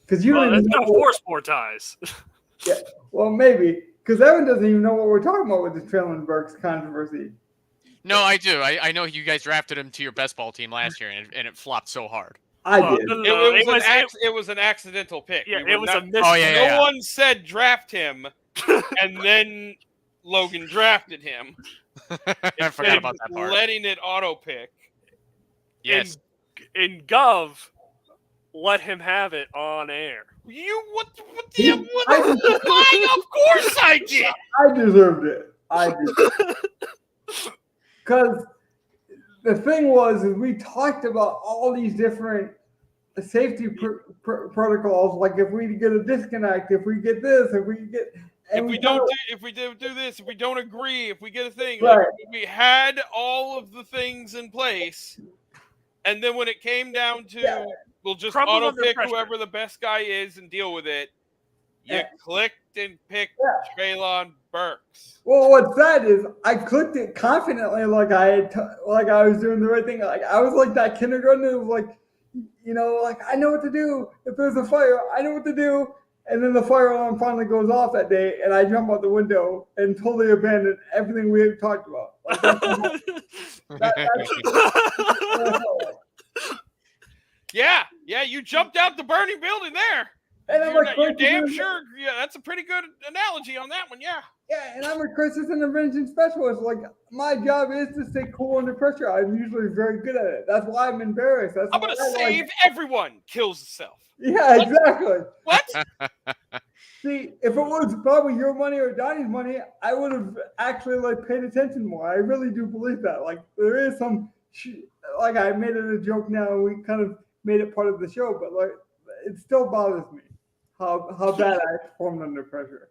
Because it's going to force more ties. Yeah, well, maybe because Evan doesn't even know what we're talking about with the Treylon Burks controversy. No, I do. I know you guys drafted him to your best ball team last year, and it flopped so hard. I did. It was an accidental pick. Yeah, it was a miss. No one said draft him, and then Logan drafted him. I forgot about that part. Letting it auto pick. Yes. And Gov let him have it on air. What? Why? Of course I did. I deserved it. Because the thing was, is we talked about all these different safety protocols. Like if we get a disconnect, if we get this, if we don't do this, if we don't agree, if we get a thing, right. Like we had all of the things in place, and then when it came down to we'll just auto pick whoever the best guy is and deal with it. You clicked and picked Treylon Burks. Well, what's sad is I clicked it confidently, like like I was doing the right thing. Like I was like that kindergartner, who was like, like I know what to do. If there's a fire, I know what to do. And then the fire alarm finally goes off that day, and I jump out the window and totally abandon everything we had talked about. Like, Yeah, you jumped out the burning building there. and I'm You're damn sure. Yeah, that's a pretty good analogy on that one. Yeah. Yeah, and I'm a crisis intervention specialist. Like my job is to stay cool under pressure. I'm usually very good at it. That's why I'm embarrassed. I'm gonna save everyone. Kills itself. Yeah, exactly. What? See, if it was probably your money or Donnie's money, I would have actually paid attention more. I really do believe that. Like there is some, like I made it a joke now, and we kind of made it part of the show, but like it still bothers me how bad I performed under pressure.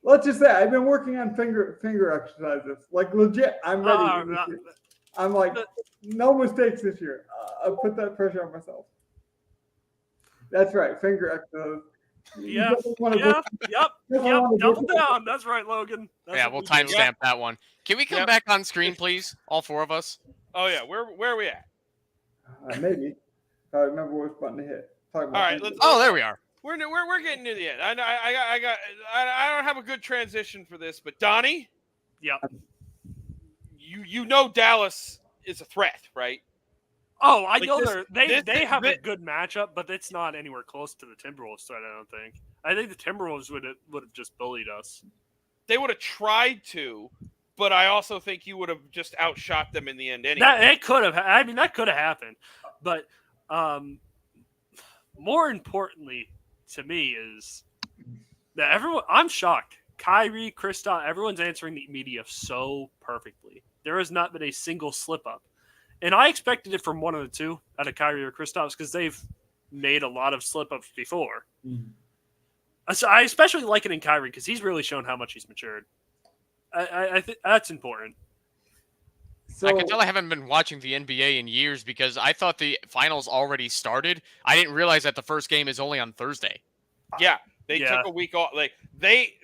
Let's just say I've been working on finger exercises. Like legit, I'm ready. I'm like, no mistakes this year. I'll put that pressure on myself. That's right, finger exercises. Yep. Double down. That's right, Logan. We'll timestamp that one. Can we come back on screen, please? All four of us. Oh yeah, where are we at? Maybe. I remember which button to hit. All right, there we are. We're getting to the end. I don't have a good transition for this, but Donnie. Yep. You know Dallas is a threat, right? Oh, I know they have a good matchup, but it's not anywhere close to the Timberwolves side, I don't think. I think the Timberwolves would have just bullied us. They would have tried to, but I also think you would have just outshot them in the end anyway. It could have. I mean, that could have happened. But more importantly to me is that I'm shocked. Kyrie, Kristaps, everyone's answering the media so perfectly. There has not been a single slip up. And I expected it from one of the two, out of Kyrie or Kristaps, because they've made a lot of slip-ups before. Mm-hmm. So I especially like it in Kyrie, because he's really shown how much he's matured. I think that's important. So, I can tell I haven't been watching the NBA in years, because I thought the finals already started. I didn't realize that the first game is only on Thursday. Yeah, they took a week off.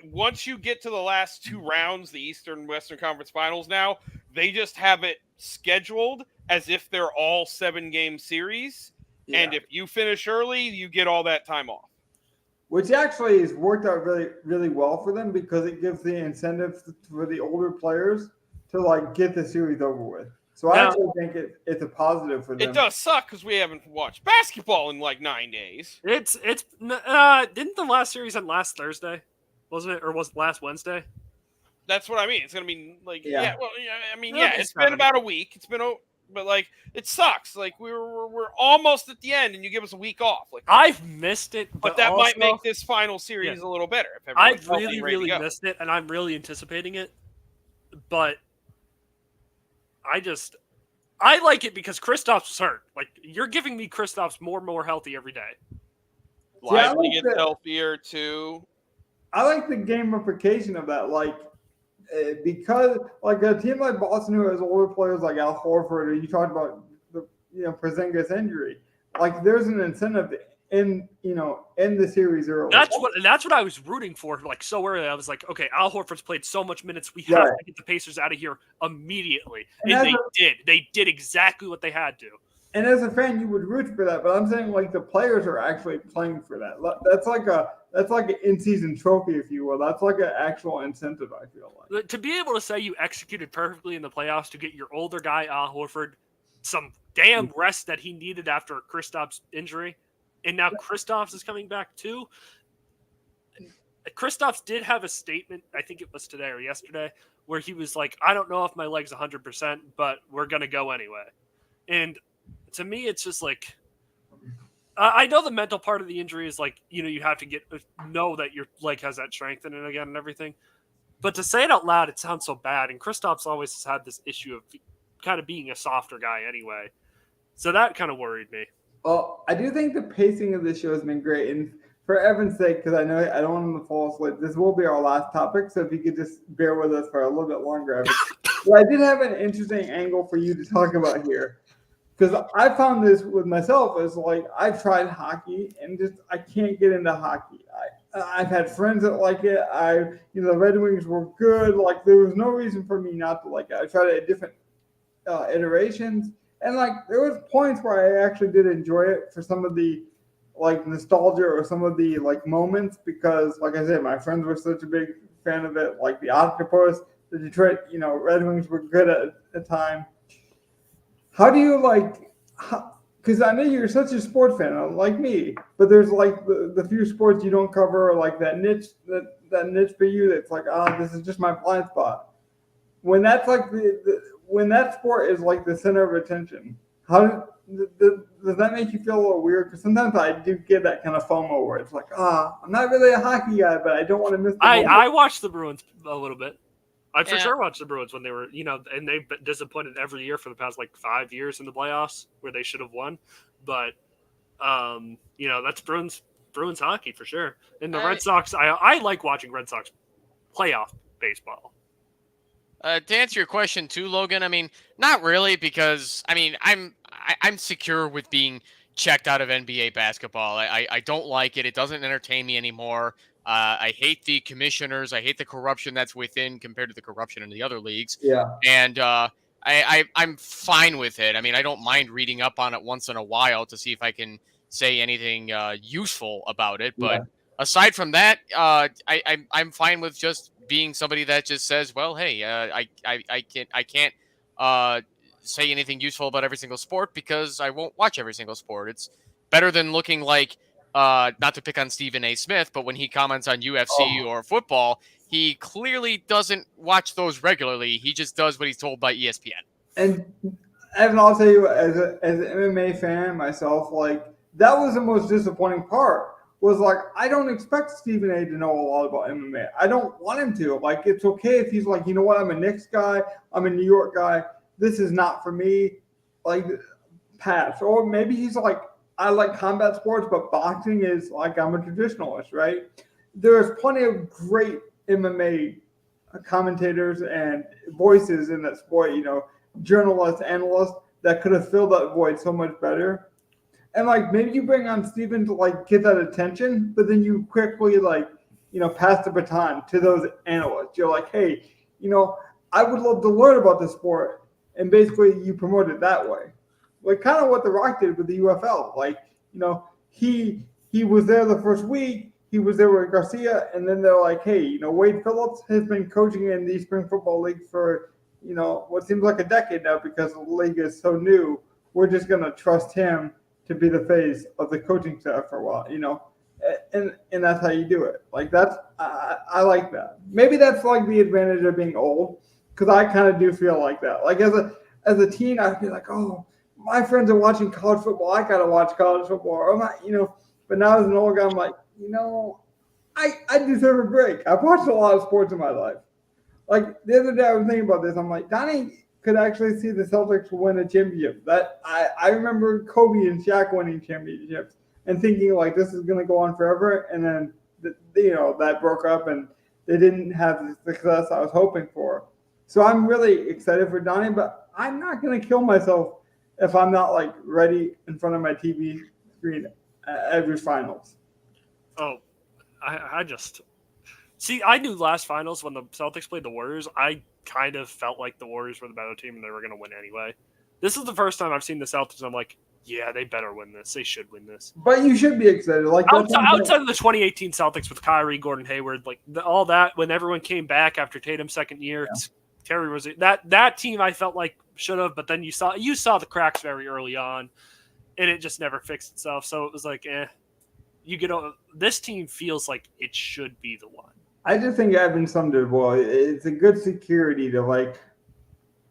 Once you get to the last two rounds, the Eastern and Western Conference Finals now, they just have it scheduled as if they're all 7-game series. Yeah. And if you finish early, you get all that time off. Which actually has worked out really, really well for them, because it gives the incentive for the older players to get the series over with. So I actually think it's a positive for them. It does suck because we haven't watched basketball in 9 days. It's didn't the last series end last Thursday? Wasn't it, or was it last Wednesday? That's what I mean. It's gonna be it's it's been about a week. It's been but it sucks. We're almost at the end, and you give us a week off. I've missed it, but that might make this final series a little better. If I've really missed it, and I'm really anticipating it. But I like it because Kristaps was hurt. You're giving me Kristaps more and more healthy every day. Lively gets healthier too. I like the gamification of that, because a team like Boston, who has older players like Al Horford, or you talked about the Porzingis injury, there's an incentive to end the series early. That's what I was rooting for. So early, I was like, okay, Al Horford's played so much minutes, we have to get the Pacers out of here immediately, and they did exactly what they had to. And as a fan, you would root for that, but I'm saying the players are actually playing for that. That's like an in-season trophy, if you will. That's like an actual incentive, I feel like. To be able to say you executed perfectly in the playoffs to get your older guy, Al Horford, some damn rest that he needed after Kristaps' injury, and now Kristaps is coming back too. Kristaps did have a statement, I think it was today or yesterday, where he was like, I don't know if my leg's 100%, but we're going to go anyway. And to me, it's just I know the mental part of the injury is you have to know that your leg has that strength in it again and everything. But to say it out loud, it sounds so bad. And Kristaps always has had this issue of kind of being a softer guy anyway. So that kind of worried me. Well, I do think the pacing of this show has been great. And for Evan's sake, because I know I don't want him to fall asleep, this will be our last topic. So if you could just bear with us for a little bit longer, Evan. But I did have an interesting angle for you to talk about here. Because I found this with myself is I've tried hockey and I can't get into hockey. I've had friends that like it. The Red Wings were good. Like there was no reason for me not to like it. I tried it at different iterations, and like there was points where I actually did enjoy it for some of the like nostalgia or some of the like moments because, like I said, my friends were such a big fan of it. Like the Octopus, the Detroit, Red Wings were good at the time. How do you like? Because I know you're such a sport fan, like me, but there's like the few sports you don't cover, like that niche that niche for you. That's like, this is just my blind spot. When that's like when that sport is like the center of attention, how does that make you feel a little weird? Because sometimes I do get that kind of FOMO where it's like, I'm not really a hockey guy, but I don't want to miss. I watched the Bruins a little bit. I for Yeah. sure watched the Bruins when they were, and they've been disappointed every year for the past like 5 years in the playoffs where they should have won. But, that's Bruins hockey for sure. And the Red Sox, I like watching Red Sox playoff baseball. To answer your question too, Logan, I mean, not really, because I mean, I'm secure with being checked out of NBA basketball. I don't like it. It doesn't entertain me anymore. I hate the commissioners. I hate the corruption that's within compared to the corruption in the other leagues. Yeah. And I'm fine with it. I mean, I don't mind reading up on it once in a while to see if I can say anything useful about it. But aside from that, I'm fine with just being somebody that just says, well, hey, I can't say anything useful about every single sport because I won't watch every single sport. It's better than looking like, not to pick on Stephen A. Smith, but when he comments on UFC or football, he clearly doesn't watch those regularly. He just does what he's told by ESPN. And Evan, I'll tell you, as an MMA fan myself, like that was the most disappointing part. Was like I don't expect Stephen A. to know a lot about MMA. I don't want him to. Like it's okay if he's like, you know what, I'm a Knicks guy, I'm a New York guy. This is not for me. Like pass. Or maybe he's like, I like combat sports, but boxing is like I'm a traditionalist, right? There's plenty of great MMA commentators and voices in that sport, journalists, analysts that could have filled that void so much better. And like maybe you bring on Steven to like get that attention, but then you quickly pass the baton to those analysts. You're like, hey, I would love to learn about the sport, and basically you promote it that way. Like kind of what The Rock did with the UFL. Like, he was there the first week, he was there with Garcia, and then they're like, hey, Wade Phillips has been coaching in the Spring Football League for, what seems like a decade now because the league is so new. We're just gonna trust him to be the face of the coaching staff for a while, and that's how you do it. Like that's I like that. Maybe that's like the advantage of being old, because I kind of do feel like that. Like as a teen, I'd be like, oh, my friends are watching college football. I gotta watch college football. Or I'm not, But now as an old guy, I'm like, I deserve a break. I've watched a lot of sports in my life. Like the other day, I was thinking about this. I'm like, Donnie could actually see the Celtics win a championship. That I remember Kobe and Shaq winning championships and thinking like this is going to go on forever. And then that broke up and they didn't have the success I was hoping for. So I'm really excited for Donnie, but I'm not going to kill myself if I'm not like ready in front of my TV screen every finals. Oh, I just see. I knew last finals when the Celtics played the Warriors, I kind of felt like the Warriors were the better team and they were going to win anyway. This is the first time I've seen the Celtics. And I'm like, yeah, they better win this. They should win this. But you should be excited. Like outside of the 2018 Celtics with Kyrie, Gordon Hayward, like all that when everyone came back after Tatum's second year, Terry was that team. I felt like should have, but then you saw the cracks very early on, and it just never fixed itself. So it was like, this team feels like it should be the one. I just think Evan summed it well. It's a good security to like,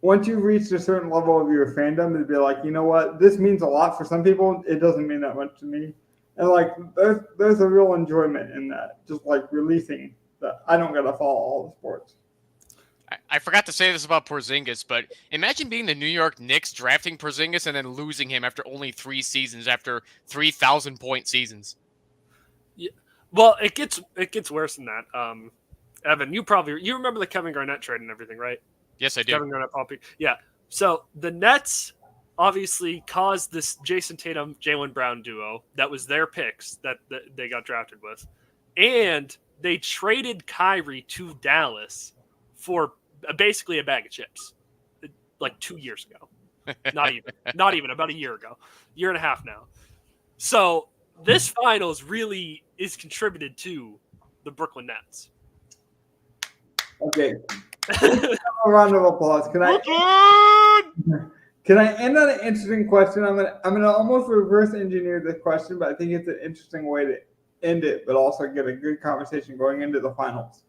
once you've reached a certain level of your fandom, to be like, you know what, this means a lot for some people. It doesn't mean that much to me. And like, there's a real enjoyment in that. Just like releasing that I don't gotta follow all the sports. I forgot to say this about Porzingis, but imagine being the New York Knicks drafting Porzingis and then losing him after only 3 seasons, after 3,000-point seasons. Yeah. Well, it gets worse than that. Evan, you remember the Kevin Garnett trade and everything, right? Yes, I do. Kevin Garnett, yeah. So the Nets obviously caused this Jason Tatum, Jaylen Brown duo that was their picks that they got drafted with. and they traded Kyrie to Dallas for basically a bag of chips, like 2 years ago. Not even about a year ago, year and a half now. So this finals really is contributed to the Brooklyn Nets. Okay. A round of applause. Can I end on an interesting question? I'm gonna almost reverse engineer this question, but I think it's an interesting way to end it, but also get a good conversation going into the finals.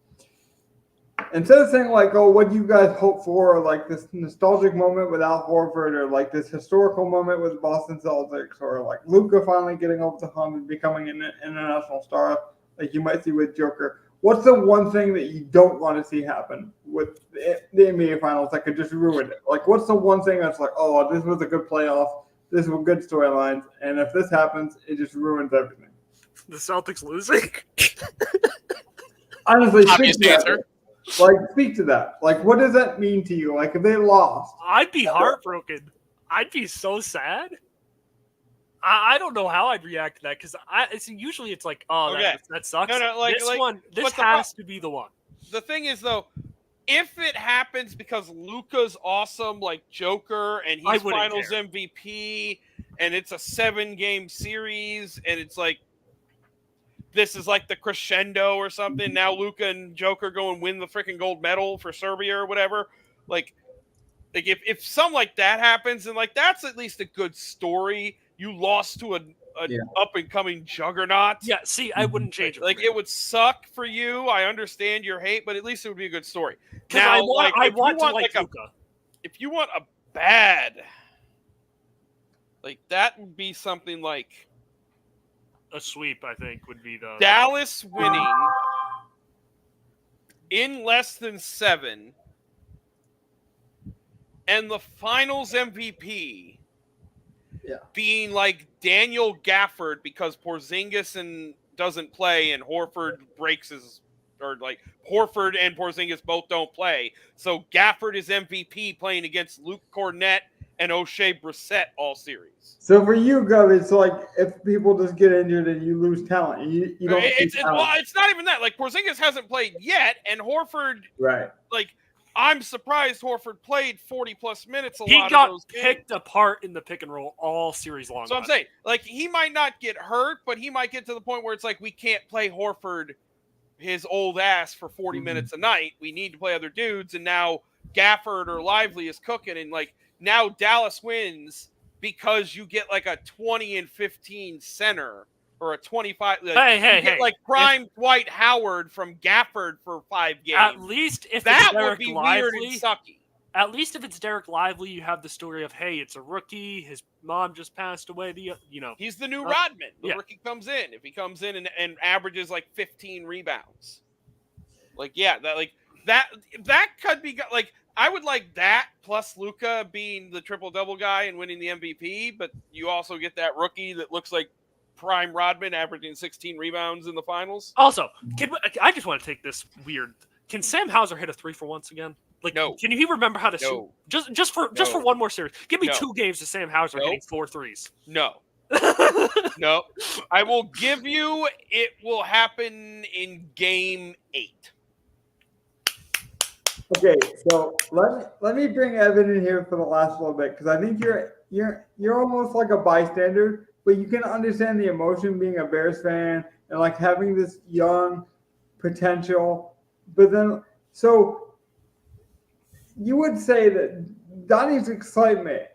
Instead of saying like, oh, what do you guys hope for, or like this nostalgic moment with Al Horford, or like this historical moment with Boston Celtics, or like Luka finally getting over the hump and becoming an international star, like you might see with Joker. What's the one thing that you don't want to see happen with the NBA Finals that could just ruin it? Like, what's the one thing that's like, oh, this was a good playoff, this was good storylines, and if this happens, it just ruins everything? The Celtics losing? Honestly, Obvious answer. Speak to that. Like, what does that mean to you? Like, if they lost, I'd be heartbroken. I'd be so sad. I don't know how I'd react to that because usually it's like, oh, Okay. that sucks. No, This has to be the one. The thing is, though, if it happens because Luka's awesome, like Joker, and he's Finals care. MVP, and it's a 7-game series, and it's like this is like the crescendo or something. Now Luka and Joker go and win the freaking gold medal for Serbia or whatever. Like if something like that happens, and like that's at least a good story. You lost to an up and coming juggernaut. Yeah, see, I wouldn't change it. Like it would suck for you. I understand your hate, but at least it would be a good story. Now, I want Luka. If you want a bad, like that would be something like a sweep. I think would be the Dallas winning in less than 7, and the Finals MVP. Yeah. Being like Daniel Gafford because Porzingis doesn't play and Horford breaks his, or like Horford and Porzingis both don't play. So Gafford is MVP playing against Luke Cornett and O'Shea Brissett all series. So for you, Gov, it's like if people just get injured and you lose talent, you don't. It's not even that. Like Porzingis hasn't played yet, and Horford, right? Like I'm surprised Horford played 40-plus minutes. He got picked apart in the pick and roll all series long. So I'm saying, like, he might not get hurt, but he might get to the point where it's like we can't play Horford, his old ass, for 40 minutes a night. We need to play other dudes, and now Gafford or Lively is cooking, and like now Dallas wins because you get like a 20 and 15 center. Or a 25. Like, like prime Dwight Howard from Gafford for 5 games. At least if that it's Derek would be Lively, weird and sucky. At least if it's Derek Lively, you have the story of, hey, it's a rookie. His mom just passed away. He's the new Rodman. The rookie comes in. If he comes in and averages like 15 rebounds, that could be like. I would like that plus Luka being the triple-double guy and winning the MVP, but you also get that rookie that looks like prime Rodman averaging 16 rebounds in the finals. Also, I just want to take this weird. Can Sam Hauser hit a 3 for once again? Like, no. Can you remember how to shoot? Just for one more series. Give me 2 games of Sam Hauser hitting 4 threes. No. No. I will give you. It will happen in game 8. Okay, so let me bring Evan in here for the last little bit because I think you're almost like a bystander. But you can understand the emotion being a Bears fan and like having this young potential. But then, so you would say that Donnie's excitement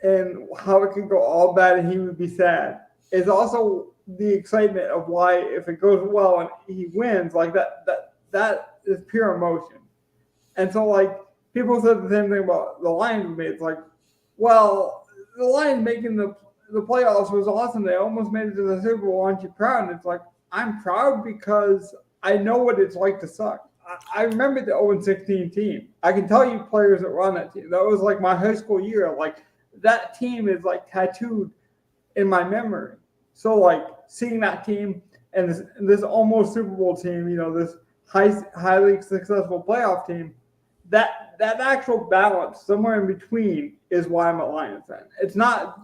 and how it could go all bad and he would be sad is also the excitement of why if it goes well and he wins, like that is pure emotion. And so like people said the same thing about the Lions with me. It's like, well, the Lions making the playoffs was awesome. They almost made it to the Super Bowl. Aren't you proud? And it's like, I'm proud because I know what it's like to suck. I remember the 0-16 team. I can tell you players that were on that team. That was like my high school year. Like that team is like tattooed in my memory. So like seeing that team and this almost Super Bowl team, this highly successful playoff team, that actual balance somewhere in between is why I'm a Lions fan. It's not,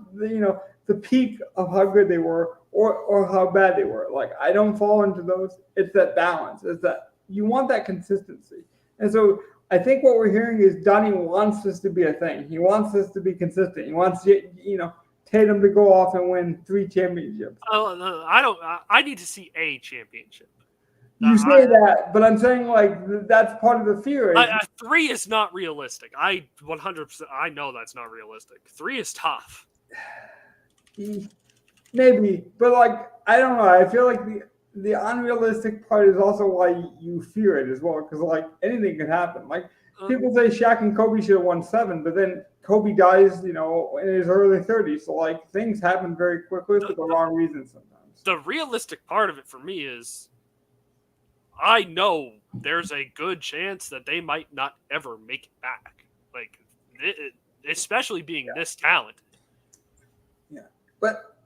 the peak of how good they were or how bad they were. Like, I don't fall into those. It's that balance. It's that you want that consistency. And so I think what we're hearing is Donnie wants this to be a thing. He wants this to be consistent. He wants, Tatum to go off and win 3 championships. I don't. I need to see a championship. You say that, but I'm saying like that's part of the fear. 3 is not realistic. I 100%. I know that's not realistic. 3 is tough. Maybe, but like I don't know. I feel like the unrealistic part is also why you fear it as well, because like anything can happen. Like people say Shaq and Kobe should have won 7, but then Kobe dies, in his early 30s. So like things happen very quickly for the wrong reasons sometimes. The realistic part of it for me is, I know there's a good chance that they might not ever make it back. Like, especially being this talented. Yeah, but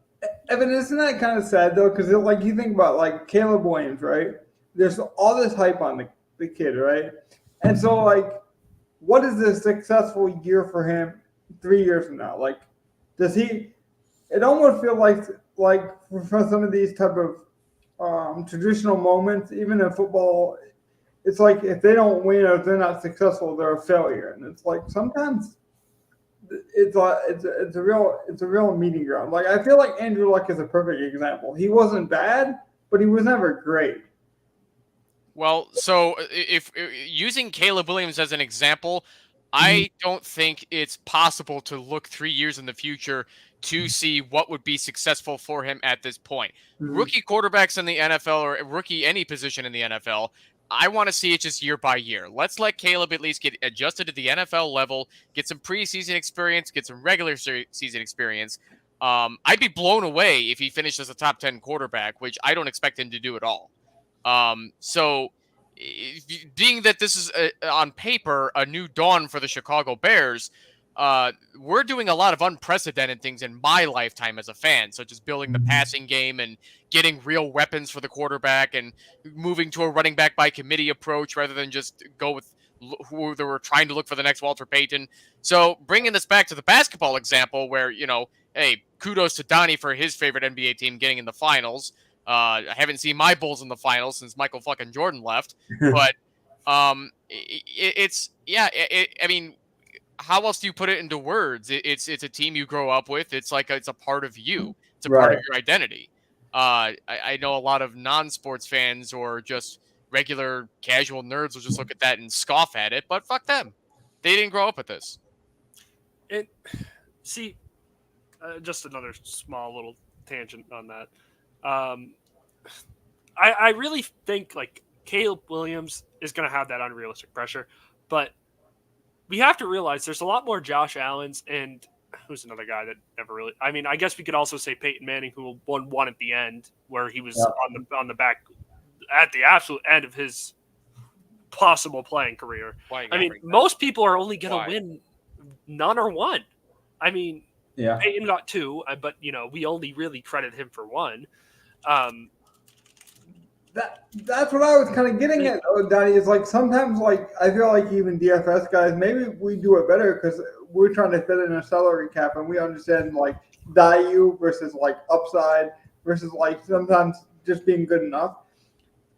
Evan, isn't that kind of sad though? Because like you think about like Caleb Williams, right? There's all this hype on the kid, right? And so like, what is a successful year for him 3 years from now? Like, does he? It almost feels like for some of these type of traditional moments, even in football, it's like if they don't win or if they're not successful, they're a failure. And it's like sometimes it's a real meeting ground. Like I feel like Andrew Luck is a perfect example. He wasn't bad, but he was never great. Well, so if using Caleb Williams as an example, I don't think it's possible to look 3 years in the future to see what would be successful for him at this point. Rookie quarterbacks in the NFL, or rookie any position in the NFL, I want to see it just year by year. Let's let Caleb at least get adjusted to the NFL level, get some preseason experience, get some regular season experience. I'd be blown away if he finished as a top 10 quarterback, which I don't expect him to do at all. So being that this is on paper a new dawn for the Chicago Bears, we're doing a lot of unprecedented things in my lifetime as a fan, such as building the passing game and getting real weapons for the quarterback and moving to a running back by committee approach rather than just go with who they were trying to look for the next Walter Payton. So bringing this back to the basketball example where, hey, kudos to Donnie for his favorite NBA team getting in the finals. I haven't seen my Bulls in the finals since Michael fucking Jordan left, but I mean, how else do you put it into words? It's a team you grow up with. It's like it's a part of you. It's a part of your identity. I know a lot of non-sports fans or just regular casual nerds will just look at that and scoff at it, but fuck them. They didn't grow up with this. Just another small little tangent on that. I really think like Caleb Williams is going to have that unrealistic pressure, but we have to realize there's a lot more Josh Allens and who's another guy that never really. I mean, I guess we could also say Peyton Manning, who won one at the end, where he was on the back at the absolute end of his possible playing career. I mean, most people are only going to win none or one. I mean, Peyton got 2, but we only really credit him for 1. That's what I was kind of getting at, Donnie. Is like sometimes, like I feel like even DFS guys, maybe we do it better because we're trying to fit in a salary cap, and we understand like value versus like upside versus like sometimes just being good enough.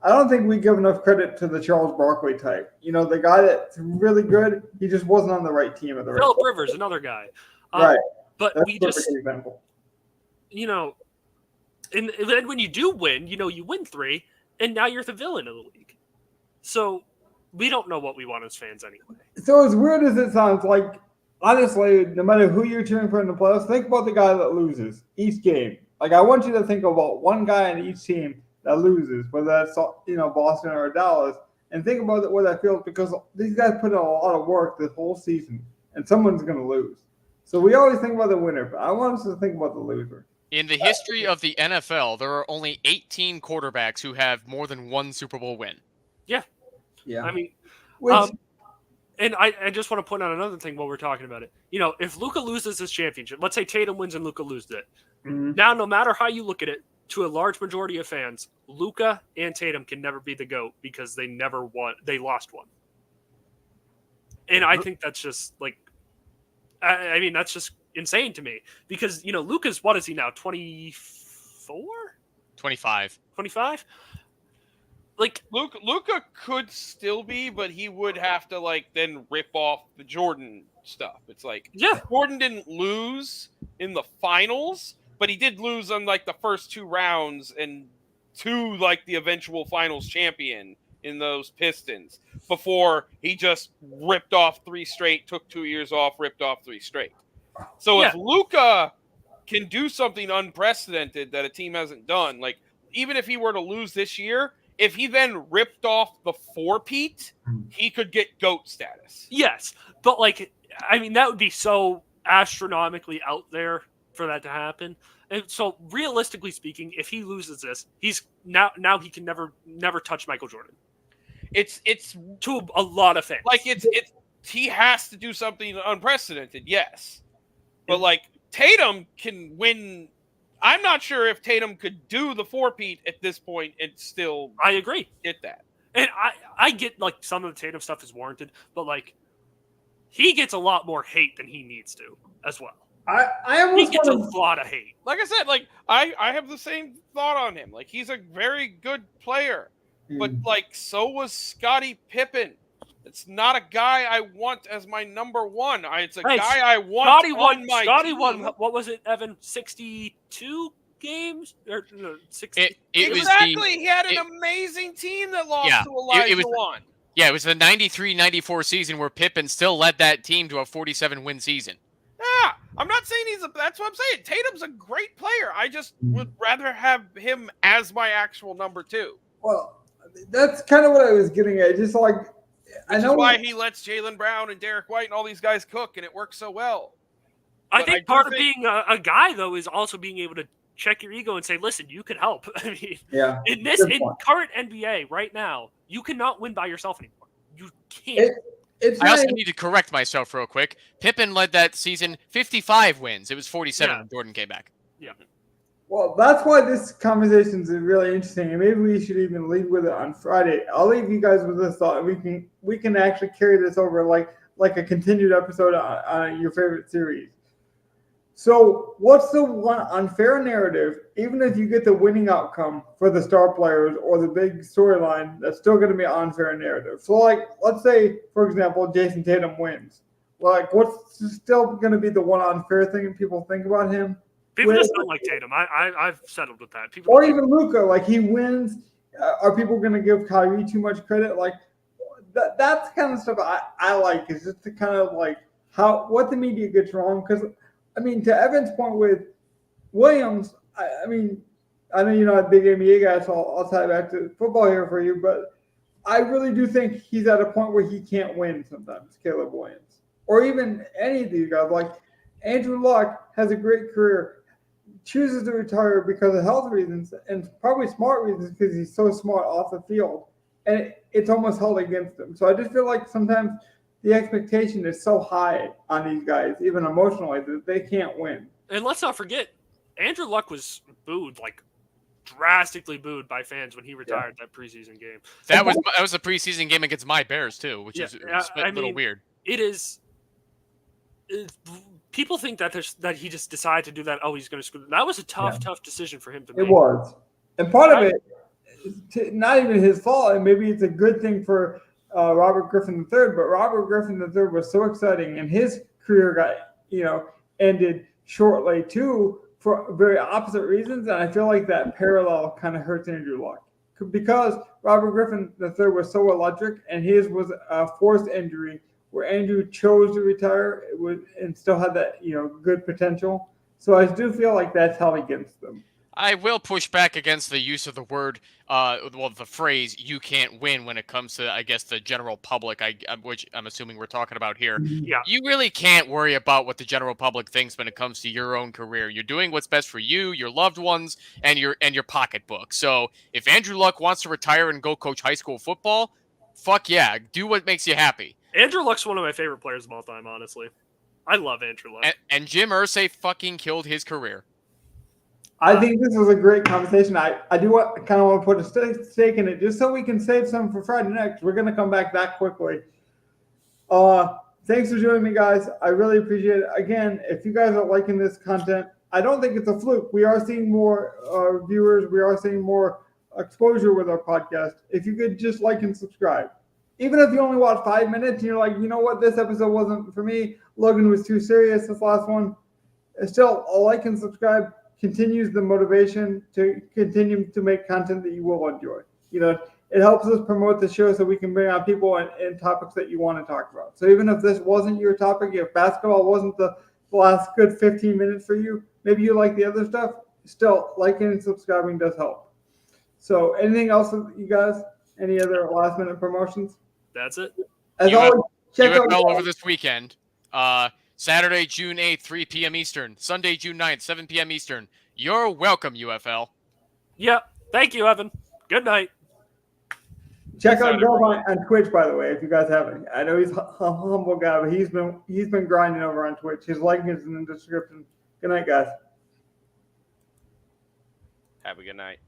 I don't think we give enough credit to the Charles Barkley type. The guy that's really good, he just wasn't on the right team at the right time. Philip Rivers, another guy, right? But that's we just, example. And then when you do win, you win 3. And now you're the villain of the league. So we don't know what we want as fans anyway. So as weird as it sounds, like honestly, no matter who you're cheering for in the playoffs, think about the guy that loses each game. Like I want you to think about one guy in each team that loses, whether that's Boston or Dallas, and think about what that feels because these guys put in a lot of work this whole season, and someone's going to lose. So we always think about the winner, but I want us to think about the loser. In the history of the NFL, there are only 18 quarterbacks who have more than 1 Super Bowl win. Yeah. Yeah. I mean, and I just want to point out another thing while we're talking about it. If Luka loses this championship, let's say Tatum wins and Luka loses it. Mm-hmm. Now, no matter how you look at it, to a large majority of fans, Luka and Tatum can never be the GOAT because they never won. They lost one. And I think that's just like, I mean, that's just insane to me because Luka's, what is he now, 24, 25. 25? Like Luka could still be, but he would have to then rip off the Jordan stuff. It's Jordan didn't lose in the finals, but he did lose on the first 2 rounds and to the eventual finals champion in those Pistons before he just ripped off 3 straight, took 2 years off, ripped off 3 straight. So if Luka can do something unprecedented that a team hasn't done, even if he were to lose this year, if he then ripped off the 4-peat, he could get GOAT status. Yes, but that would be so astronomically out there for that to happen. And so realistically speaking, if he loses this, he's now he can never touch Michael Jordan. It's to a lot of fans. He has to do something unprecedented, yes. But Tatum can win. I'm not sure if Tatum could do the 4-peat at this point and still I agree. get that. And I get some of the Tatum stuff is warranted, but he gets a lot more hate than he needs to as well. I almost he gets a lot of hate. Like I said, I have the same thought on him. He's a very good player, but so was Scottie Pippen. It's not a guy I want as my number one. It's a guy I want on my Scottie team. won, what was it, Evan? 62 games? Or, no, 60. Exactly. He had an amazing team that lost to Elijah Wan. Yeah, it was the 93-94 season where Pippen still led that team to a 47-win season. Yeah, I'm not saying that's what I'm saying. Tatum's a great player. I just would rather have him as my actual number 2. Well, that's kind of what I was getting at. Just I know why he lets Jaylen Brown and Derek White and all these guys cook, and it works so well. I think part of being a guy, though, is also being able to check your ego and say, listen, you could help. I mean, in current NBA right now, you cannot win by yourself anymore. You can't. I also need to correct myself real quick. Pippen led that season 55 wins. It was 47 when Jordan came back. Yeah. Well, that's why this conversation is really interesting, and maybe we should even lead with it on Friday. I'll leave you guys with this thought. We can actually carry this over like a continued episode on your favorite series. So, what's the one unfair narrative, even if you get the winning outcome for the star players or the big storyline, that's still going to be an unfair narrative? So, let's say, for example, Jason Tatum wins. What's still going to be the one unfair thing that people think about him? People just don't like Tatum. I've settled with that. Or even Luka, he wins. Are people going to give Kyrie too much credit? That's the kind of stuff I like. Is just to kind of what the media gets wrong. Because to Evan's point with Williams, I know you're not a big NBA guy, so I'll tie back to football here for you. But I really do think he's at a point where he can't win sometimes. Caleb Williams, or even any of these guys. Andrew Luck has a great career. Chooses to retire because of health reasons and probably smart reasons because he's so smart off the field, and it's almost held against him. So I just feel like sometimes the expectation is so high on these guys, even emotionally, that they can't win. And let's not forget, Andrew Luck was booed, drastically booed by fans when he retired that preseason game. That was a preseason game against my Bears too, which is a little weird. It is. People think that he just decided to do that. Oh, he's going to screw. That was a tough decision for him to make. It was, and part of it, not even his fault. And maybe it's a good thing for Robert Griffin III. But Robert Griffin III was so exciting, and his career got ended shortly too for very opposite reasons. And I feel like that parallel kind of hurts Andrew Luck because Robert Griffin III was so electric, and his was a forced injury, where Andrew chose to retire and still had that, good potential. So I do feel like that's held against them. I will push back against the use of the word, the phrase, you can't win when it comes to, I guess, the general public, which I'm assuming we're talking about here. Yeah. You really can't worry about what the general public thinks when it comes to your own career. You're doing what's best for you, your loved ones, and your pocketbook. So if Andrew Luck wants to retire and go coach high school football, fuck yeah, do what makes you happy. Andrew Luck's one of my favorite players of all time, honestly. I love Andrew Luck. And Jim Irsay fucking killed his career. I think this was a great conversation. I do kind of want to put a stake in it just so we can save some for Friday night. We're going to come back that quickly. Thanks for joining me, guys. I really appreciate it. Again, if you guys are liking this content, I don't think it's a fluke. We are seeing more viewers. We are seeing more exposure with our podcast. If you could just like and subscribe. Even if you only watch 5 minutes and you're like, you know what, this episode wasn't for me. Logan was too serious, this last one. Still, a like and subscribe continues the motivation to continue to make content that you will enjoy. It helps us promote the show so we can bring on people and topics that you want to talk about. So even if this wasn't your topic, if basketball wasn't the last good 15 minutes for you, maybe you like the other stuff, still liking and subscribing does help. So anything else, you guys? Any other last minute promotions? That's it. As always, check out UFL over this weekend. Saturday, June 8th, 3 p.m. Eastern. Sunday, June 9th, 7 p.m. Eastern. You're welcome, UFL. Yep. Thank you, Evan. Good night. Check out Dove on Twitch, by the way, if you guys haven't. I know he's a humble guy, but he's been grinding over on Twitch. His link is in the description. Good night, guys. Have a good night.